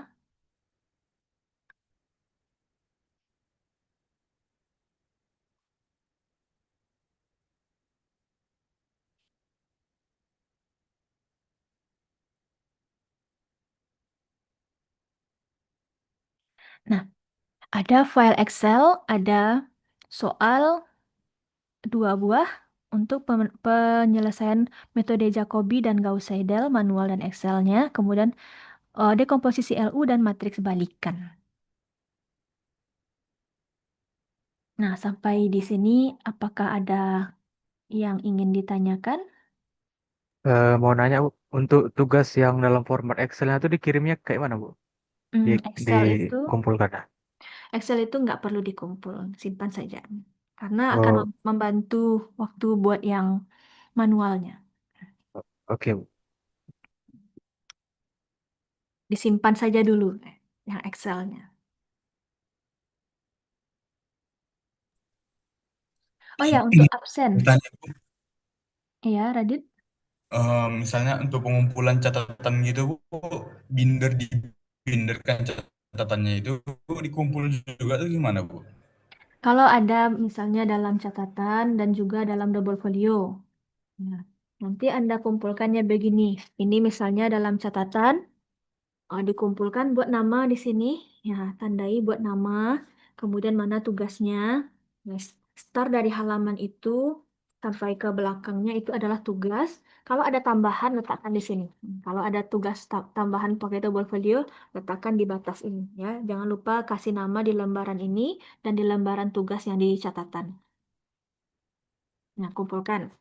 Nah, ada file Excel, ada soal 2 buah untuk penyelesaian metode Jacobi dan Gauss-Seidel, manual dan Excel-nya. Kemudian dekomposisi LU dan matriks balikan. Nah, sampai di sini apakah ada yang ingin ditanyakan? Mau nanya Bu, untuk tugas yang dalam format Excel-nya itu dikirimnya kayak mana Bu? Excel Dikumpulkan. itu nggak perlu dikumpul, simpan saja. Karena akan Oh, membantu waktu buat yang manualnya. oke Bu. Disimpan saja dulu yang Excel-nya. Oh ya, untuk absen. Bertanya, Bu, Iya, Radit. misalnya untuk pengumpulan catatan gitu, Bu, binderkan catatannya itu dikumpul juga tuh gimana, Bu? Kalau ada misalnya dalam catatan dan juga dalam double folio. Nah, nanti Anda kumpulkannya begini. Ini misalnya dalam catatan, dikumpulkan buat nama di sini. Ya, tandai buat nama. Kemudian mana tugasnya. Nah, start dari halaman itu sampai ke belakangnya itu adalah tugas. Kalau ada tambahan, letakkan di sini. Kalau ada tugas tambahan pakai double folio, letakkan di batas ini. Ya, jangan lupa kasih nama di lembaran ini dan di lembaran tugas yang di catatan. Nah, kumpulkan.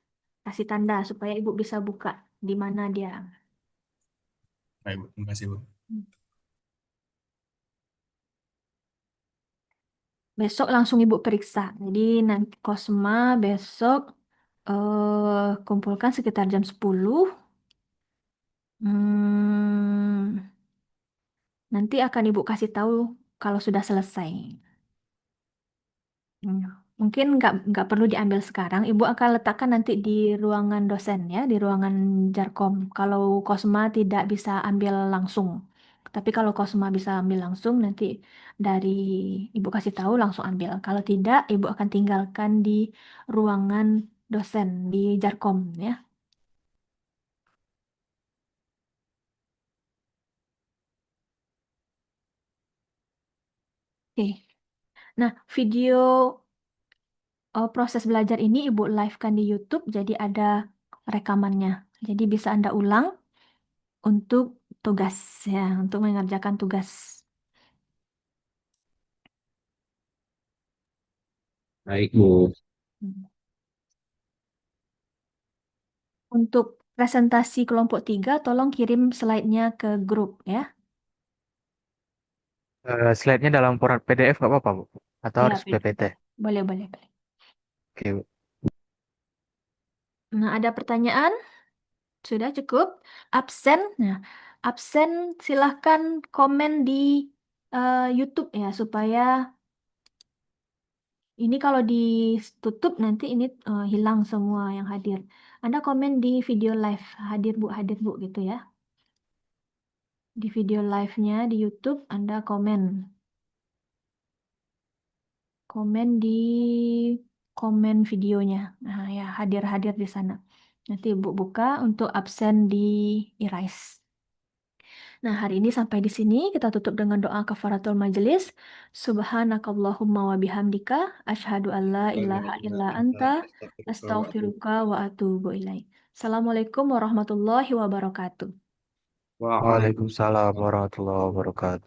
Kasih tanda supaya Ibu bisa buka di mana dia. Baik, Bu. Terima kasih, Bu. Besok langsung Ibu periksa. Jadi nanti Kosma besok kumpulkan sekitar jam 10. Hmm, nanti akan Ibu kasih tahu kalau sudah selesai. Hmm, mungkin nggak perlu diambil sekarang. Ibu akan letakkan nanti di ruangan dosen ya, di ruangan Jarkom. Kalau Kosma tidak bisa ambil langsung. Tapi kalau Kosma bisa ambil langsung, nanti dari Ibu kasih tahu langsung ambil. Kalau tidak, Ibu akan tinggalkan di ruangan dosen di Jarkom ya. Oke. Nah, video proses belajar ini Ibu live-kan di YouTube, jadi ada rekamannya. Jadi bisa Anda ulang untuk tugas ya, untuk mengerjakan tugas. Baik, Bu. Hmm. Untuk presentasi kelompok 3, tolong kirim slide-nya ke grup ya. Slide-nya dalam format PDF nggak apa-apa Bu? Atau Ya, harus PPT? boleh, boleh, boleh. Oke Bu. Nah, ada pertanyaan? Sudah cukup? Absen? Nah, absen silahkan komen di YouTube ya, supaya ini kalau ditutup nanti ini hilang semua yang hadir. Anda komen di video live, hadir Bu gitu ya. Di video live-nya di YouTube Anda komen. Komen di komen videonya. Nah, ya hadir-hadir di sana. Nanti Ibu buka untuk absen di erase. Nah, hari ini sampai di sini kita tutup dengan doa kafaratul majelis. Subhanakallahumma wa bihamdika asyhadu an la ilaha illa anta astaghfiruka wa atubu ilaik. Assalamualaikum warahmatullahi wabarakatuh. Waalaikumsalam warahmatullahi wabarakatuh.